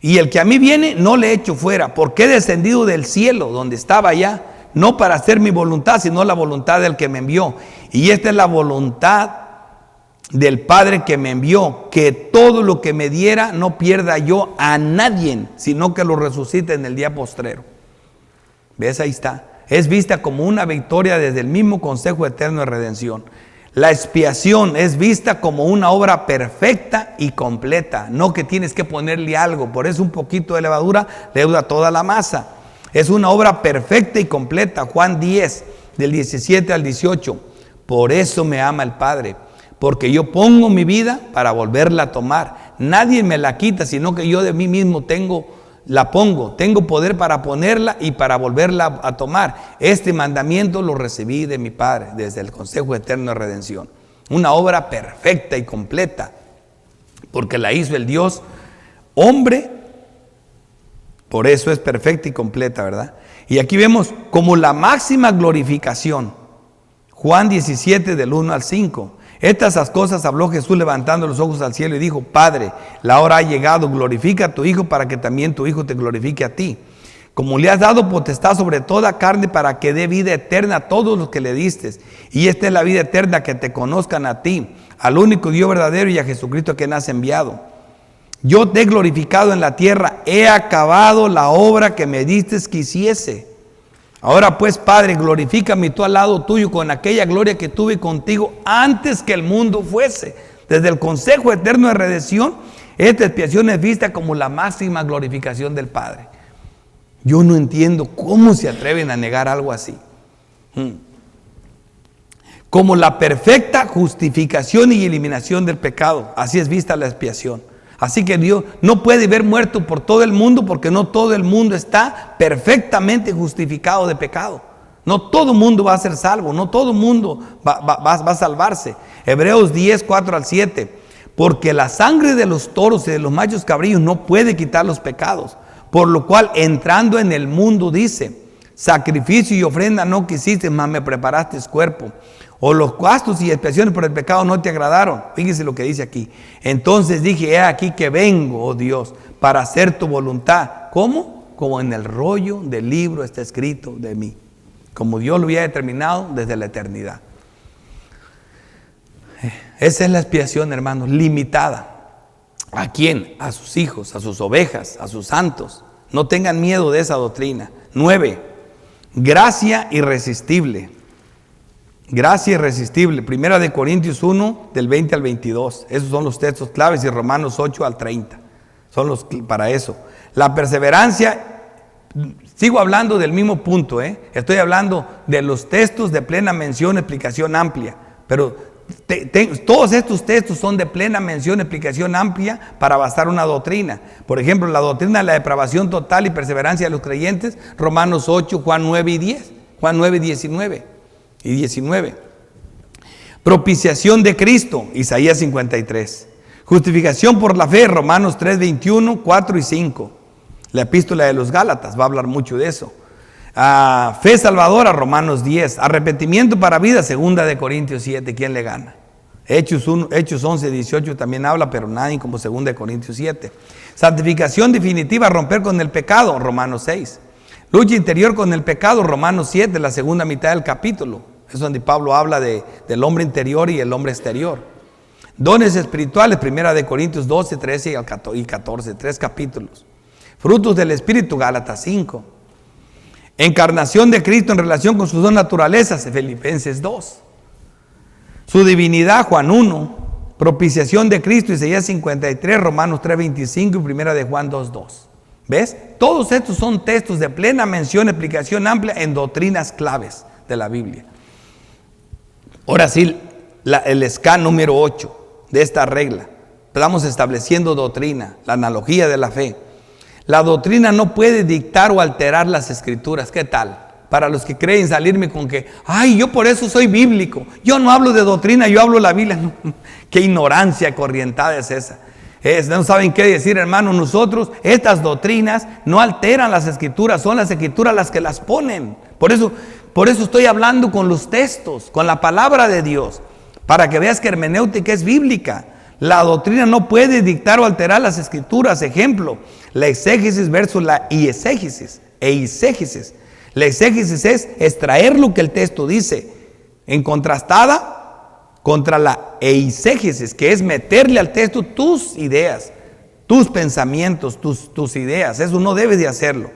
Y el que a mí viene, no le echo fuera, porque he descendido del cielo, donde estaba ya, no para hacer mi voluntad, sino la voluntad del que me envió. Y esta es la voluntad del Padre que me envió, que todo lo que me diera no pierda yo a nadie, sino que lo resucite en el día postrero. ¿Ves? Ahí está. Es vista como una victoria desde el mismo consejo eterno de redención. La expiación es vista como una obra perfecta y completa, no que tienes que ponerle algo, por eso un poquito de levadura leuda toda la masa. Es una obra perfecta y completa. Juan 10, del 17 al 18. Por eso me ama el Padre, porque yo pongo mi vida para volverla a tomar. Nadie me la quita, sino que yo de mí mismo la pongo. Tengo poder para ponerla y para volverla a tomar. Este mandamiento lo recibí de mi Padre, desde el consejo eterno de redención. Una obra perfecta y completa, porque la hizo el Dios hombre. Por eso es perfecta y completa, ¿verdad? Y aquí vemos como la máxima glorificación. Juan 17, del 1 al 5. Estas cosas habló Jesús levantando los ojos al cielo y dijo: Padre, la hora ha llegado, glorifica a tu Hijo para que también tu Hijo te glorifique a ti. Como le has dado potestad sobre toda carne para que dé vida eterna a todos los que le diste. Y esta es la vida eterna, que te conozcan a ti, al único Dios verdadero, y a Jesucristo a quien has enviado. Yo te he glorificado en la tierra, he acabado la obra que me diste que hiciese. Ahora pues, Padre, glorifícame tú al lado tuyo con aquella gloria que tuve contigo antes que el mundo fuese. Desde el consejo eterno de redención, esta expiación es vista como la máxima glorificación del Padre. Yo no entiendo cómo se atreven a negar algo así. Como la perfecta justificación y eliminación del pecado. Así es vista la expiación. Así que Dios no puede haber muerto por todo el mundo, porque no todo el mundo está perfectamente justificado de pecado. No todo el mundo va a ser salvo, no todo el mundo va a salvarse. Hebreos 10, 4 al 7. Porque la sangre de los toros y de los machos cabrillos no puede quitar los pecados. Por lo cual, entrando en el mundo, dice: sacrificio y ofrenda no quisiste, mas me preparaste cuerpo. Holocaustos y expiaciones por el pecado no te agradaron. Fíjense lo que dice aquí. Entonces dije: he aquí que vengo, oh Dios, para hacer tu voluntad. ¿Cómo? Como en el rollo del libro está escrito de mí. Como Dios lo había determinado desde la eternidad. Esa es la expiación, hermanos, limitada. ¿A quién? A sus hijos, a sus ovejas, a sus santos. No tengan miedo de esa doctrina. 9. Gracia irresistible. Gracia irresistible. Primera de Corintios 1, del 20 al 22. Esos son los textos claves, y Romanos 8 al 30. Son los para eso. La perseverancia. Sigo hablando del mismo punto, Estoy hablando de los textos de plena mención, explicación amplia. Pero todos estos textos son de plena mención, explicación amplia para basar una doctrina. Por ejemplo, la doctrina de la depravación total y perseverancia de los creyentes, Romanos 8, Juan 9 y 10. Juan 9, 19 y 19. Propiciación de Cristo, Isaías 53. Justificación por la fe, Romanos 3, 21, 4 y 5. La epístola de los Gálatas va a hablar mucho de eso. Fe salvadora, Romanos 10. Arrepentimiento para vida, segunda de Corintios 7. ¿Quién le gana? Hechos 11, 18 también habla, pero nadie como segunda de Corintios 7. Santificación definitiva, romper con el pecado, Romanos 6. Lucha interior con el pecado, Romanos 7, la segunda mitad del capítulo. Es donde Pablo habla del hombre interior y el hombre exterior. Dones espirituales, primera de Corintios 12, 13 y 14, 3 capítulos. Frutos del Espíritu, Gálatas 5. Encarnación de Cristo en relación con sus dos naturalezas, Filipenses 2. Su divinidad, Juan 1. Propiciación de Cristo, Isaías 53, Romanos 3, 25 y primera de Juan 2, 2. ¿Ves? Todos estos son textos de plena mención, explicación amplia en doctrinas claves de la Biblia. Ahora sí, el escala número 8 de esta regla. Estamos estableciendo doctrina, la analogía de la fe. La doctrina no puede dictar o alterar las escrituras. ¿Qué tal? Para los que creen salirme con que, ay, yo por eso soy bíblico. Yo no hablo de doctrina, yo hablo de la Biblia. No, qué ignorancia corrientada es esa. No saben qué decir, hermanos. Nosotros, estas doctrinas no alteran las escrituras, son las escrituras las que las ponen. Por eso estoy hablando con los textos, con la palabra de Dios, para que veas que hermenéutica es bíblica. La doctrina no puede dictar o alterar las escrituras. Ejemplo, la exégesis versus la eisegesis. La exégesis es extraer lo que el texto dice, en contrastada contra la eisegesis, que es meterle al texto tus ideas, tus pensamientos, tus ideas. Eso no debes de hacerlo.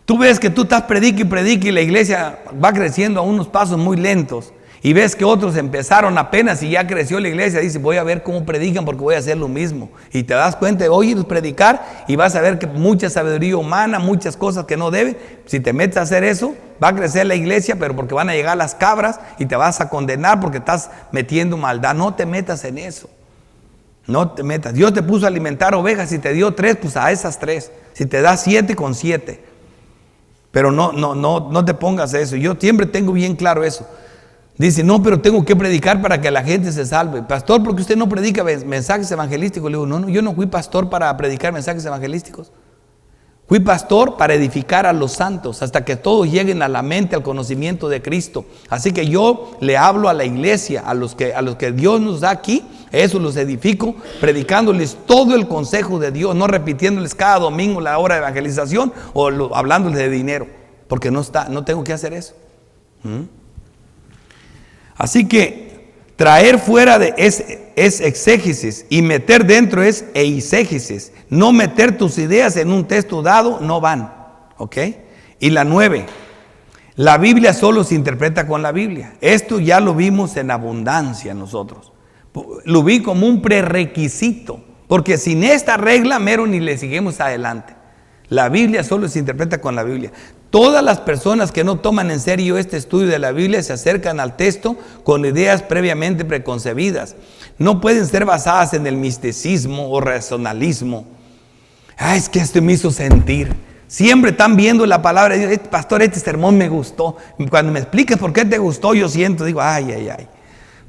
Tú ves que tú estás predica y la iglesia va creciendo a unos pasos muy lentos. Y ves que otros empezaron apenas y ya creció la iglesia. Dice, voy a ver cómo predican porque voy a hacer lo mismo. Y te das cuenta de oír predicar y vas a ver que mucha sabiduría humana, muchas cosas que no deben. Si te metes a hacer eso, va a crecer la iglesia, pero porque van a llegar las cabras y te vas a condenar porque estás metiendo maldad. No te metas en eso. No te metas. Dios te puso a alimentar ovejas. Si te dio 3, pues a esas 3. Si te da 7, con 7. Pero no te pongas eso. Yo siempre tengo bien claro eso. Dice, no, pero tengo que predicar para que la gente se salve. Pastor, ¿por qué usted no predica mensajes evangelísticos? Le digo, no, yo no fui pastor para predicar mensajes evangelísticos. Fui pastor para edificar a los santos hasta que todos lleguen a la mente, al conocimiento de Cristo. Así que yo le hablo a la iglesia, a los que Dios nos da aquí, eso los edifico, predicándoles todo el consejo de Dios, no repitiéndoles cada domingo la hora de evangelización o hablándoles de dinero, porque no tengo que hacer eso. Así que traer fuera es exégesis y meter dentro es eisegesis. No meter tus ideas en un texto dado no van. ¿Ok? Y la 9. La Biblia solo se interpreta con la Biblia. Esto ya lo vimos en abundancia nosotros. Lo vi como un prerequisito, porque sin esta regla mero ni le seguimos adelante. La Biblia solo se interpreta con la Biblia. Todas las personas que no toman en serio este estudio de la Biblia se acercan al texto con ideas previamente preconcebidas. No pueden ser basadas en el misticismo o racionalismo. Es que esto me hizo sentir. Siempre están viendo la palabra de Dios. Pastor, este sermón me gustó. Cuando me expliques por qué te gustó, yo siento, digo, ay.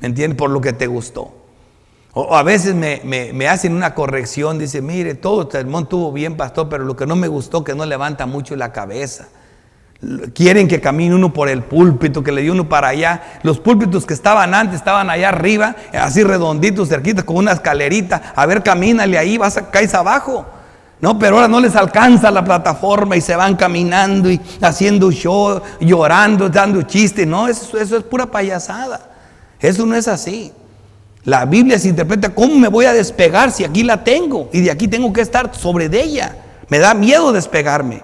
¿Me entiendes? Por lo que te gustó. O a veces me hacen una corrección. Dice, mire, todo el sermón estuvo bien, pastor, pero lo que no me gustó que no levanta mucho la cabeza. Quieren que camine uno por el púlpito, que le dio uno para allá. Los púlpitos que estaban antes estaban allá arriba, así redonditos, cerquitas, con una escalerita. A ver, camínale ahí, caes abajo. No, pero ahora no les alcanza la plataforma y se van caminando y haciendo show, llorando, dando chistes. No, eso es pura payasada. Eso no es así. La Biblia se interpreta, ¿cómo me voy a despegar si aquí la tengo? Y de aquí tengo que estar sobre de ella. Me da miedo despegarme.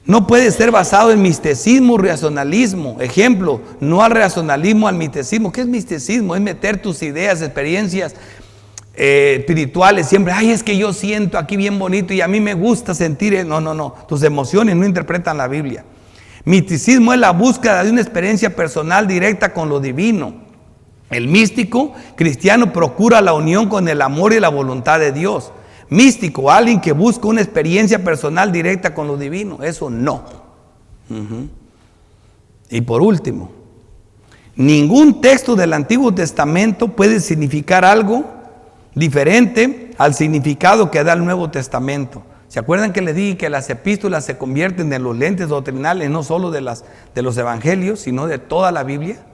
No puede ser basado en misticismo, racionalismo. Ejemplo, no al racionalismo, al misticismo. ¿Qué es misticismo? Es meter tus ideas, experiencias espirituales siempre. Es que yo siento aquí bien bonito y a mí me gusta sentir. No. Tus emociones no interpretan la Biblia. Misticismo es la búsqueda de una experiencia personal directa con lo divino. El místico cristiano procura la unión con el amor y la voluntad de Dios. Místico, alguien que busca una experiencia personal directa con lo divino. Eso no. Y por último, ningún texto del Antiguo Testamento puede significar algo diferente al significado que da el Nuevo Testamento. ¿Se acuerdan que les dije que las epístolas se convierten en los lentes doctrinales, no solo de los evangelios, sino de toda la Biblia?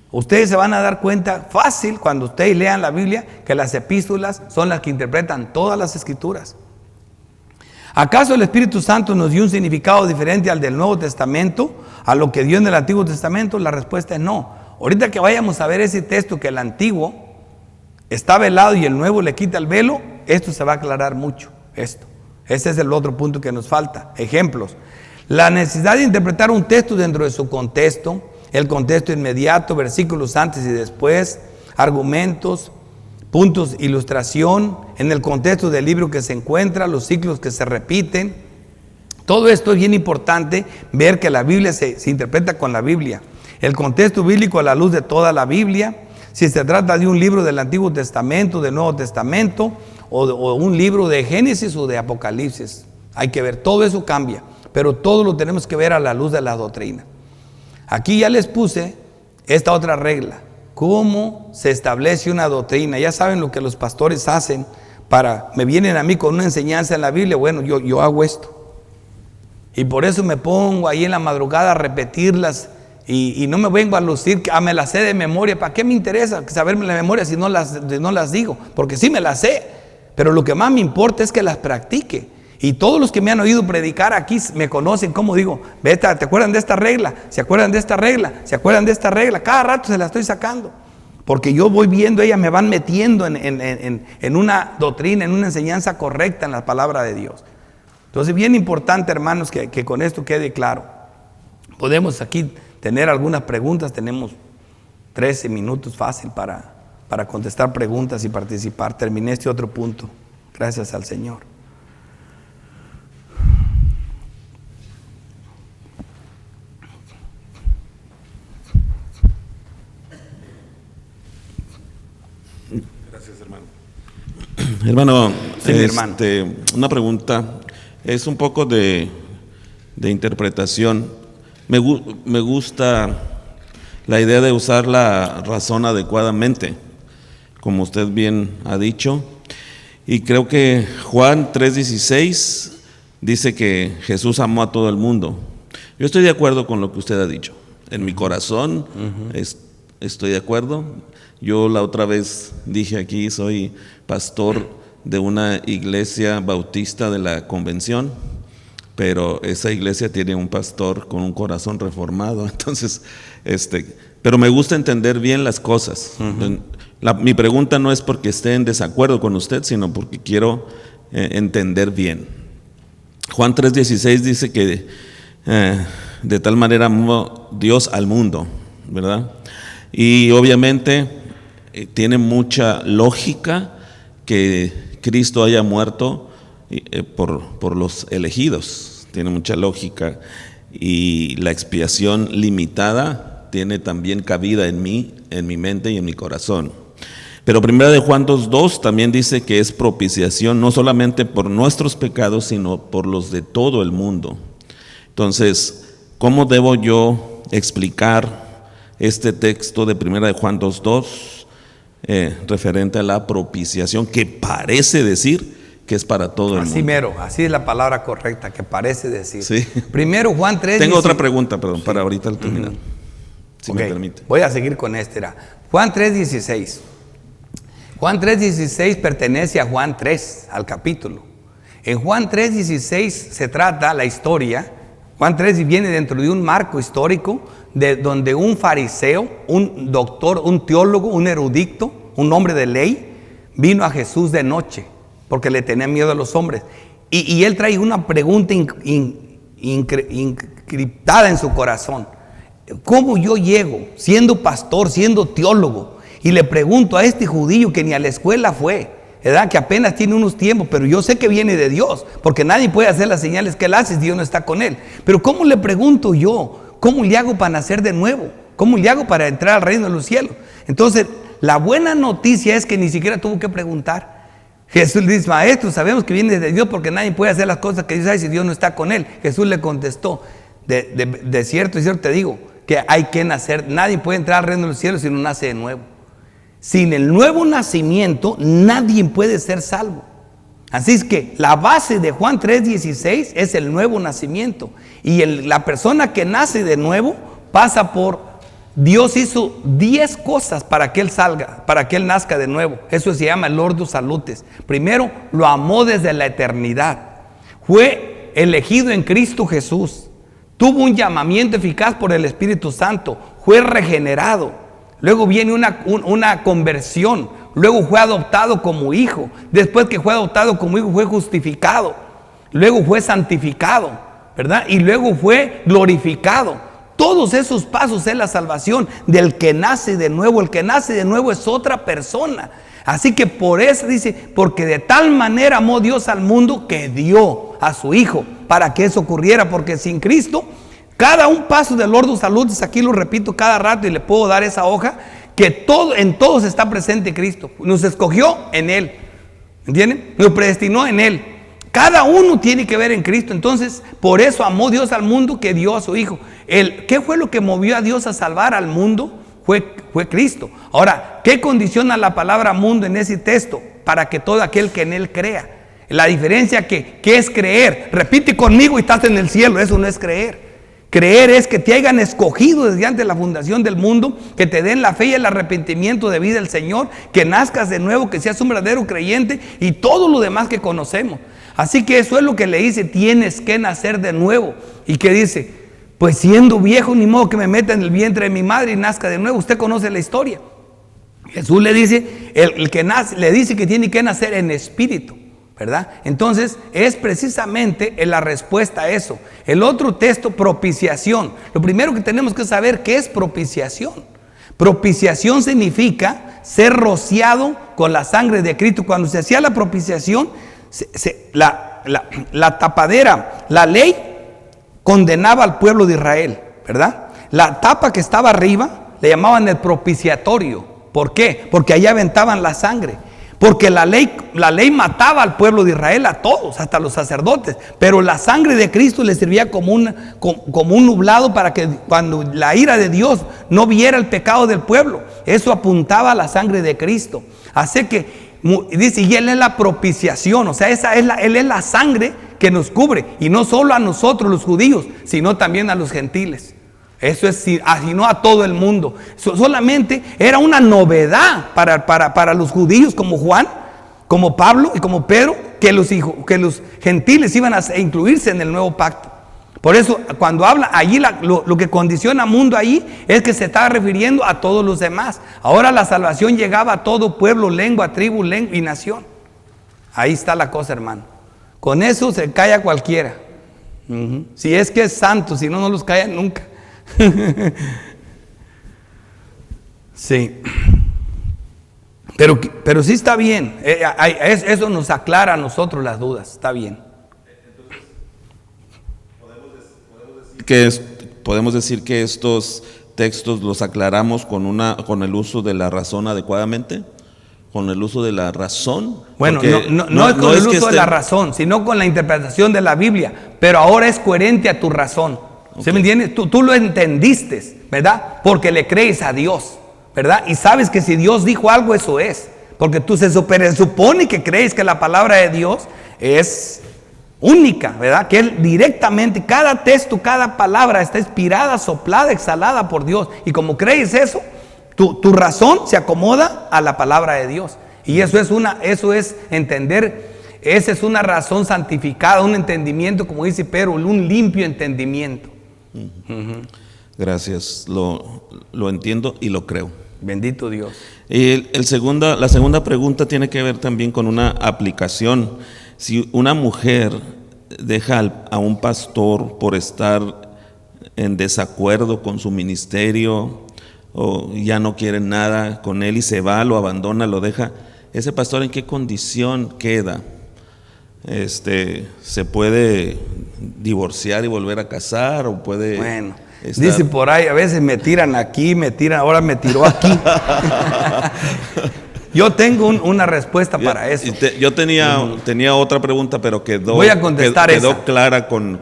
Ustedes se van a dar cuenta fácil cuando ustedes lean la Biblia que las epístolas son las que interpretan todas las escrituras. ¿Acaso el Espíritu Santo nos dio un significado diferente al del Nuevo Testamento, a lo que dio en el Antiguo Testamento? La respuesta es no. Ahorita que vayamos a ver ese texto que el Antiguo está velado y el Nuevo le quita el velo, esto se va a aclarar mucho. Ese es el otro punto que nos falta. Ejemplos. La necesidad de interpretar un texto dentro de su contexto, el contexto inmediato, versículos antes y después, argumentos, puntos, ilustración, en el contexto del libro que se encuentra, los ciclos que se repiten. Todo esto es bien importante, ver que la Biblia se interpreta con la Biblia. El contexto bíblico a la luz de toda la Biblia, si se trata de un libro del Antiguo Testamento, del Nuevo Testamento, o un libro de Génesis o de Apocalipsis. Hay que ver, todo eso cambia, pero todo lo tenemos que ver a la luz de la doctrina. Aquí ya les puse esta otra regla. ¿Cómo se establece una doctrina? Ya saben lo que los pastores hacen me vienen a mí con una enseñanza en la Biblia. Bueno, yo hago esto. Y por eso me pongo ahí en la madrugada a repetirlas y no me vengo a lucir, me las sé de memoria. ¿Para qué me interesa saberme la memoria si no las digo? Porque sí me las sé, pero lo que más me importa es que las practique. Y todos los que me han oído predicar aquí me conocen, como digo, ¿te acuerdan de esta regla? ¿Se acuerdan de esta regla? ¿Se acuerdan de esta regla? Cada rato se la estoy sacando, porque yo voy viendo, ellas me van metiendo en una doctrina, en una enseñanza correcta en la palabra de Dios. Entonces, bien importante, hermanos, que con esto quede claro. Podemos aquí tener algunas preguntas, tenemos 13 minutos fácil para contestar preguntas y participar. Terminé este otro punto, gracias al Señor. Gracias, hermano. Hermano, sí, mi hermano. Una pregunta, es un poco de interpretación. Me gusta la idea de usar la razón adecuadamente, como usted bien ha dicho, y creo que Juan 3:16 dice que Jesús amó a todo el mundo. Yo estoy de acuerdo con lo que usted ha dicho. En mi corazón estoy de acuerdo. Yo la otra vez dije aquí, soy pastor de una iglesia bautista de la convención, pero esa iglesia tiene un pastor con un corazón reformado, entonces, pero me gusta entender bien las cosas. Mi pregunta no es porque esté en desacuerdo con usted, sino porque quiero entender bien. Juan 3:16 dice que de tal manera amó Dios al mundo, ¿verdad? Y obviamente tiene mucha lógica que Cristo haya muerto por los elegidos. Tiene mucha lógica. Y la expiación limitada tiene también cabida en mí, en mi mente y en mi corazón. Pero 1 Juan 2:2 también dice que es propiciación no solamente por nuestros pecados, sino por los de todo el mundo. Entonces, ¿cómo debo yo explicar este texto de 1 Juan 2:2 referente a la propiciación, que parece decir que es para todo el mundo? Así mero, así es la palabra correcta, que parece decir. Sí. 1 Juan 3. Tengo otra pregunta, perdón, para ahorita al terminar, si me permite. Voy a seguir con Juan 3:16. Juan 3:16 pertenece a Juan 3, al capítulo. En Juan 3:16 se trata la historia. Juan 3 viene dentro de un marco histórico de donde un fariseo, un doctor, un teólogo, un erudito, un hombre de ley, vino a Jesús de noche porque le tenía miedo a los hombres. Y él trae una pregunta encriptada en su corazón. ¿Cómo yo llego, siendo pastor, siendo teólogo, y le pregunto a este judío que ni a la escuela fue, ¿verdad? Que apenas tiene unos tiempos, pero yo sé que viene de Dios, porque nadie puede hacer las señales que él hace si Dios no está con él? Pero ¿cómo le pregunto yo? ¿Cómo le hago para nacer de nuevo? ¿Cómo le hago para entrar al reino de los cielos? Entonces, la buena noticia es que ni siquiera tuvo que preguntar. Jesús le dice: maestro, sabemos que viene de Dios, porque nadie puede hacer las cosas que Dios hace si Dios no está con él. Jesús le contestó: de cierto te digo que hay que nacer. Nadie puede entrar al reino de los cielos si no nace de nuevo. Sin el nuevo nacimiento nadie puede ser salvo. Así es que la base de Juan 3:16 es el nuevo nacimiento. Y la persona que nace de nuevo pasa por... Dios hizo 10 cosas para que él salga, para que él nazca de nuevo. Eso se llama el Ordo Salutis. Primero, lo amó desde la eternidad. Fue elegido en Cristo Jesús. Tuvo un llamamiento eficaz por el Espíritu Santo. Fue regenerado. Luego viene una conversión. Luego fue adoptado como hijo. Después que fue adoptado como hijo, fue justificado. Luego fue santificado, ¿verdad? Y luego fue glorificado. Todos esos pasos es la salvación del que nace de nuevo. El que nace de nuevo es otra persona. Así que por eso dice: porque de tal manera amó Dios al mundo que dio a su Hijo para que eso ocurriera. Porque sin Cristo, cada un paso del Ordo Salutis, aquí lo repito cada rato y le puedo dar esa hoja, que en todos está presente Cristo. Nos escogió en Él, ¿entienden? Nos predestinó en Él. Cada uno tiene que ver en Cristo. Entonces, por eso amó Dios al mundo que dio a su Hijo. ¿Qué fue lo que movió a Dios a salvar al mundo? Fue Cristo. Ahora, ¿qué condiciona la palabra mundo en ese texto? Para que todo aquel que en Él crea. La diferencia ¿qué es creer? Repite conmigo: y estás en el cielo. Eso no es creer. Creer es que te hayan escogido desde antes de la fundación del mundo, que te den la fe y el arrepentimiento de vida del Señor, que nazcas de nuevo, que seas un verdadero creyente y todo lo demás que conocemos. Así que eso es lo que le dice: tienes que nacer de nuevo. ¿Y qué dice? Pues siendo viejo, ni modo que me meta en el vientre de mi madre y nazca de nuevo. Usted conoce la historia. Jesús le dice, el que nace, le dice que tiene que nacer en espíritu, ¿verdad? Entonces es precisamente la respuesta a eso. El otro texto, propiciación. Lo primero que tenemos que saber, ¿qué es propiciación? Propiciación significa ser rociado con la sangre de Cristo. Cuando se hacía la propiciación, la tapadera, la ley condenaba al pueblo de Israel, ¿verdad? La tapa que estaba arriba le llamaban el propiciatorio. ¿Por qué? Porque allá aventaban la sangre. Porque la ley mataba al pueblo de Israel, a todos, hasta los sacerdotes. Pero la sangre de Cristo le servía como un nublado para que cuando la ira de Dios no viera el pecado del pueblo. Eso apuntaba a la sangre de Cristo. Así que dice, y Él es la propiciación. O sea, Él es la sangre que nos cubre. Y no solo a nosotros los judíos, sino también a los gentiles. Eso es, sino a todo el mundo. Solamente era una novedad para los judíos como Juan, como Pablo y como Pedro, que los gentiles iban a incluirse en el nuevo pacto. Por eso cuando habla allí, lo que condiciona mundo allí es que se está refiriendo a todos los demás. Ahora la salvación llegaba a todo pueblo, lengua, tribu, y nación. Ahí está la cosa, hermano. Con eso se calla cualquiera. Si es que es santo, si no, no los calla nunca. Sí. Pero sí está bien. Eso nos aclara a nosotros las dudas. Está bien. Podemos decir que estos textos los aclaramos con el uso de la razón adecuadamente, con el uso de la razón. Bueno, no es con el uso de la razón, sino con la interpretación de la Biblia, pero ahora es coherente a tu razón. ¿Se me entiende? Tú lo entendiste, ¿verdad? Porque le crees a Dios, ¿verdad? Y sabes que si Dios dijo algo, eso es. Porque tú se supone que crees que la palabra de Dios es única, ¿verdad? Que Él directamente, cada texto, cada palabra está inspirada, soplada, exhalada por Dios. Y como crees eso, tu razón se acomoda a la palabra de Dios. Y eso es entender, esa es una razón santificada, un entendimiento, como dice Pedro, un limpio entendimiento. Gracias, lo entiendo y lo creo. Bendito Dios. Y la segunda pregunta tiene que ver también con una aplicación. Si una mujer deja a un pastor por estar en desacuerdo con su ministerio, o ya no quiere nada con él y se va, lo abandona, lo deja, ¿ese pastor en qué condición queda? ¿Se puede divorciar y volver a casar o puede...? Bueno, dice por ahí, a veces me tiran aquí, ahora me tiró aquí. Yo tengo una respuesta para eso. Yo tenía otra pregunta, pero voy a contestar quedó clara con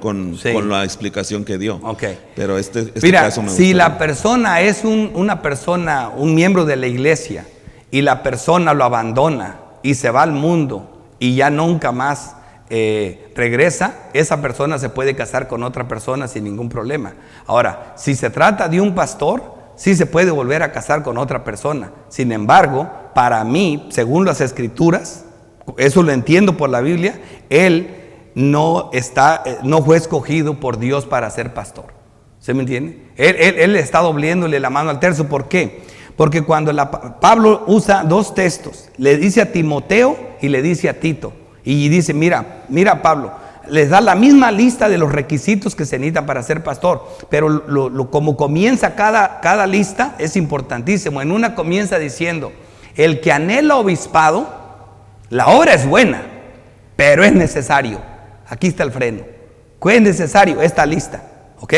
la explicación que dio. Okay. Pero mira, caso me si la persona es un miembro de la iglesia y la persona lo abandona y se va al mundo y ya nunca más regresa, esa persona se puede casar con otra persona sin ningún problema. Ahora, si se trata de un pastor, sí se puede volver a casar con otra persona. Sin embargo, para mí, según las Escrituras, eso lo entiendo por la Biblia, él no fue escogido por Dios para ser pastor. ¿Se me entiende? Él está doblándole la mano al tercio. ¿Por qué? Porque cuando Pablo usa dos textos, le dice a Timoteo y le dice a Tito, y dice, mira Pablo, les da la misma lista de los requisitos que se necesitan para ser pastor, pero como comienza cada lista es importantísimo. En una comienza diciendo, el que anhela obispado, la obra es buena, pero es necesario. Aquí está el freno. ¿Qué es necesario? Esta lista, ¿ok?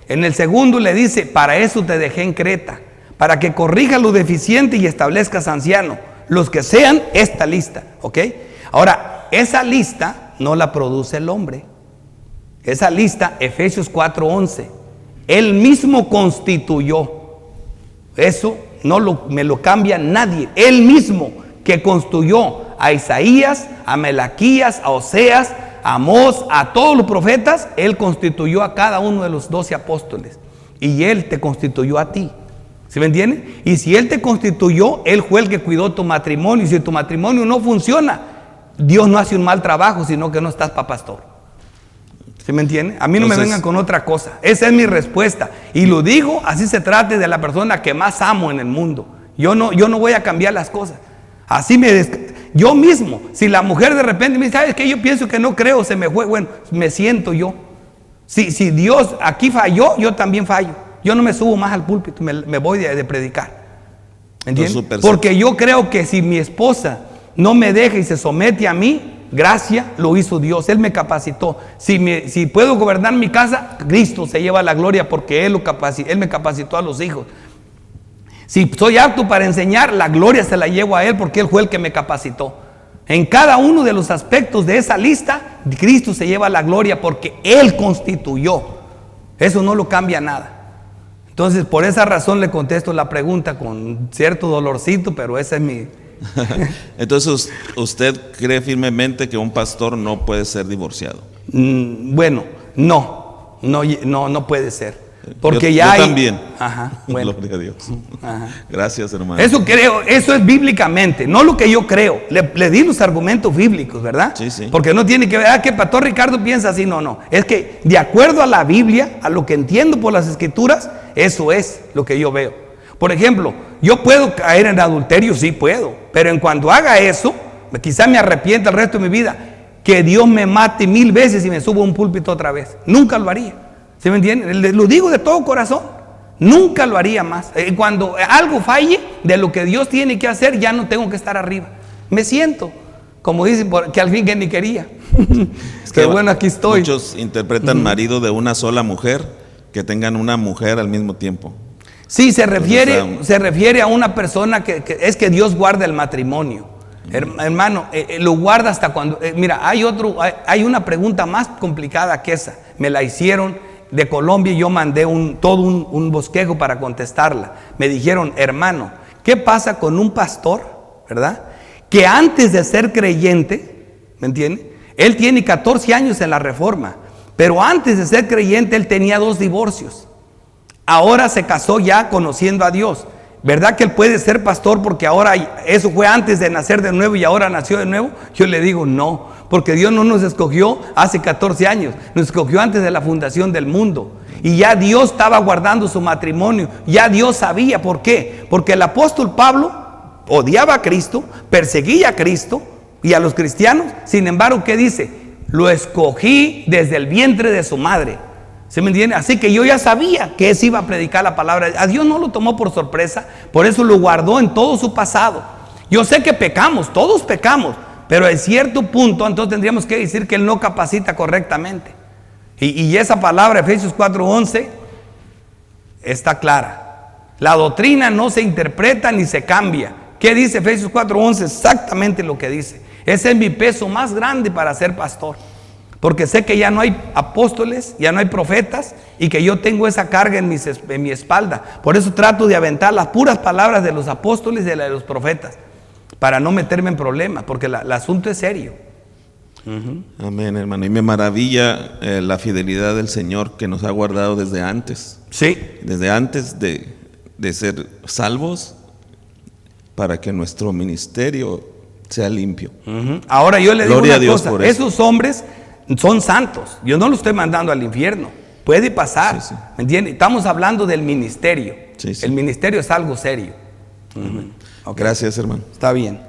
En el segundo le dice, para eso te dejé en Creta, para que corrijas lo deficiente y establezcas ancianos, los que sean esta lista, ¿ok? Ahora, esa lista no la produce el hombre. Esa lista, Efesios 4:11, Él mismo constituyó. Eso me lo cambia nadie. Él mismo que construyó a Isaías, a Melaquías, a Oseas, a Amós, a todos los profetas. Él constituyó a cada uno de los 12 apóstoles. Y Él te constituyó a ti. ¿Sí me entienden? Y si Él te constituyó, Él fue el que cuidó tu matrimonio. Y si tu matrimonio no funciona, Dios no hace un mal trabajo, sino que no estás para pastor. ¿Sí me entiende? A mí no me vengan con otra cosa. Esa es mi respuesta. Y lo digo, así se trate de la persona que más amo en el mundo. Yo no voy a cambiar las cosas. Yo mismo, si la mujer de repente me dice, ¿sabes qué? Yo pienso que no creo, se me fue. Bueno, me siento yo. Si Dios aquí falló, yo también fallo. Yo no me subo más al púlpito, me voy de predicar. ¿Entiendes? Porque yo creo que si mi esposa no me deja y se somete a mí, gracia lo hizo Dios, Él me capacitó. Si puedo gobernar mi casa, Cristo se lleva la gloria porque Él me capacitó a los hijos. Si soy apto para enseñar, la gloria se la llevo a Él porque Él fue el que me capacitó. En cada uno de los aspectos de esa lista, Cristo se lleva la gloria porque Él constituyó. Eso no lo cambia nada. Entonces, por esa razón le contesto la pregunta con cierto dolorcito, pero esa es mi... Entonces, ¿usted cree firmemente que un pastor no puede ser divorciado? Bueno, no puede ser. Porque yo también. Ajá, bueno. Gloria a Dios. Ajá. Gracias, hermano. Eso es bíblicamente, no lo que yo creo. Le di los argumentos bíblicos, ¿verdad? Sí. Porque no tiene que ver, que Pastor Ricardo piensa así, no. Es que de acuerdo a la Biblia, a lo que entiendo por las Escrituras, eso es lo que yo veo. Por ejemplo, yo puedo caer en adulterio, sí puedo, pero en cuanto haga eso, quizá me arrepienta el resto de mi vida. Que Dios me mate 1000 veces y me suba a un púlpito otra vez. Nunca lo haría. ¿Sí me entienden? Lo digo de todo corazón. Nunca lo haría más. Cuando algo falle de lo que Dios tiene que hacer, ya no tengo que estar arriba. Me siento, como dicen, que al fin que ni quería. Es que Pero bueno, aquí estoy. muchos interpretan marido de una sola mujer, que tengan una mujer al mismo tiempo. Sí, se refiere a una persona que es que Dios guarda el matrimonio. Hermano, lo guarda hasta cuando... mira, hay una pregunta más complicada que esa. Me la hicieron de Colombia y yo mandé todo un bosquejo para contestarla. Me dijeron, hermano, ¿qué pasa con un pastor, verdad? Que antes de ser creyente, ¿me entiende? Él tiene 14 años en la Reforma, pero antes de ser creyente él tenía 2 divorcios. Ahora se casó ya conociendo a Dios. ¿Verdad que él puede ser pastor porque ahora eso fue antes de nacer de nuevo y ahora nació de nuevo? Yo le digo no, porque Dios no nos escogió hace 14 años, nos escogió antes de la fundación del mundo. Y ya Dios estaba guardando su matrimonio, ya Dios sabía. ¿Por qué? Porque el apóstol Pablo odiaba a Cristo, perseguía a Cristo y a los cristianos. Sin embargo, ¿qué dice? Lo escogí desde el vientre de su madre. ¿Se me entiende? Así que yo ya sabía que ese iba a predicar la palabra. A Dios no lo tomó por sorpresa, por eso lo guardó en todo su pasado. Yo sé que pecamos, todos pecamos, pero en cierto punto entonces tendríamos que decir que Él no capacita correctamente. Y esa palabra, Efesios 4:11, está clara. La doctrina no se interpreta ni se cambia. ¿Qué dice Efesios 4:11? Exactamente lo que dice. Ese es mi peso más grande para ser pastor. Porque sé que ya no hay apóstoles, ya no hay profetas, y que yo tengo esa carga en mi espalda. Por eso trato de aventar las puras palabras de los apóstoles y de los profetas, para no meterme en problemas, porque el asunto es serio. Amén, hermano. Y me maravilla la fidelidad del Señor que nos ha guardado desde antes. Sí. Desde antes de ser salvos, para que nuestro ministerio sea limpio. Ahora yo le digo Gloria una a Dios cosa, por eso. esos hombres son santos. Yo no los estoy mandando al infierno. Puede pasar, Sí. ¿me entiende? Estamos hablando del ministerio. Sí. El ministerio es algo serio. Gracias, hermano. Está bien.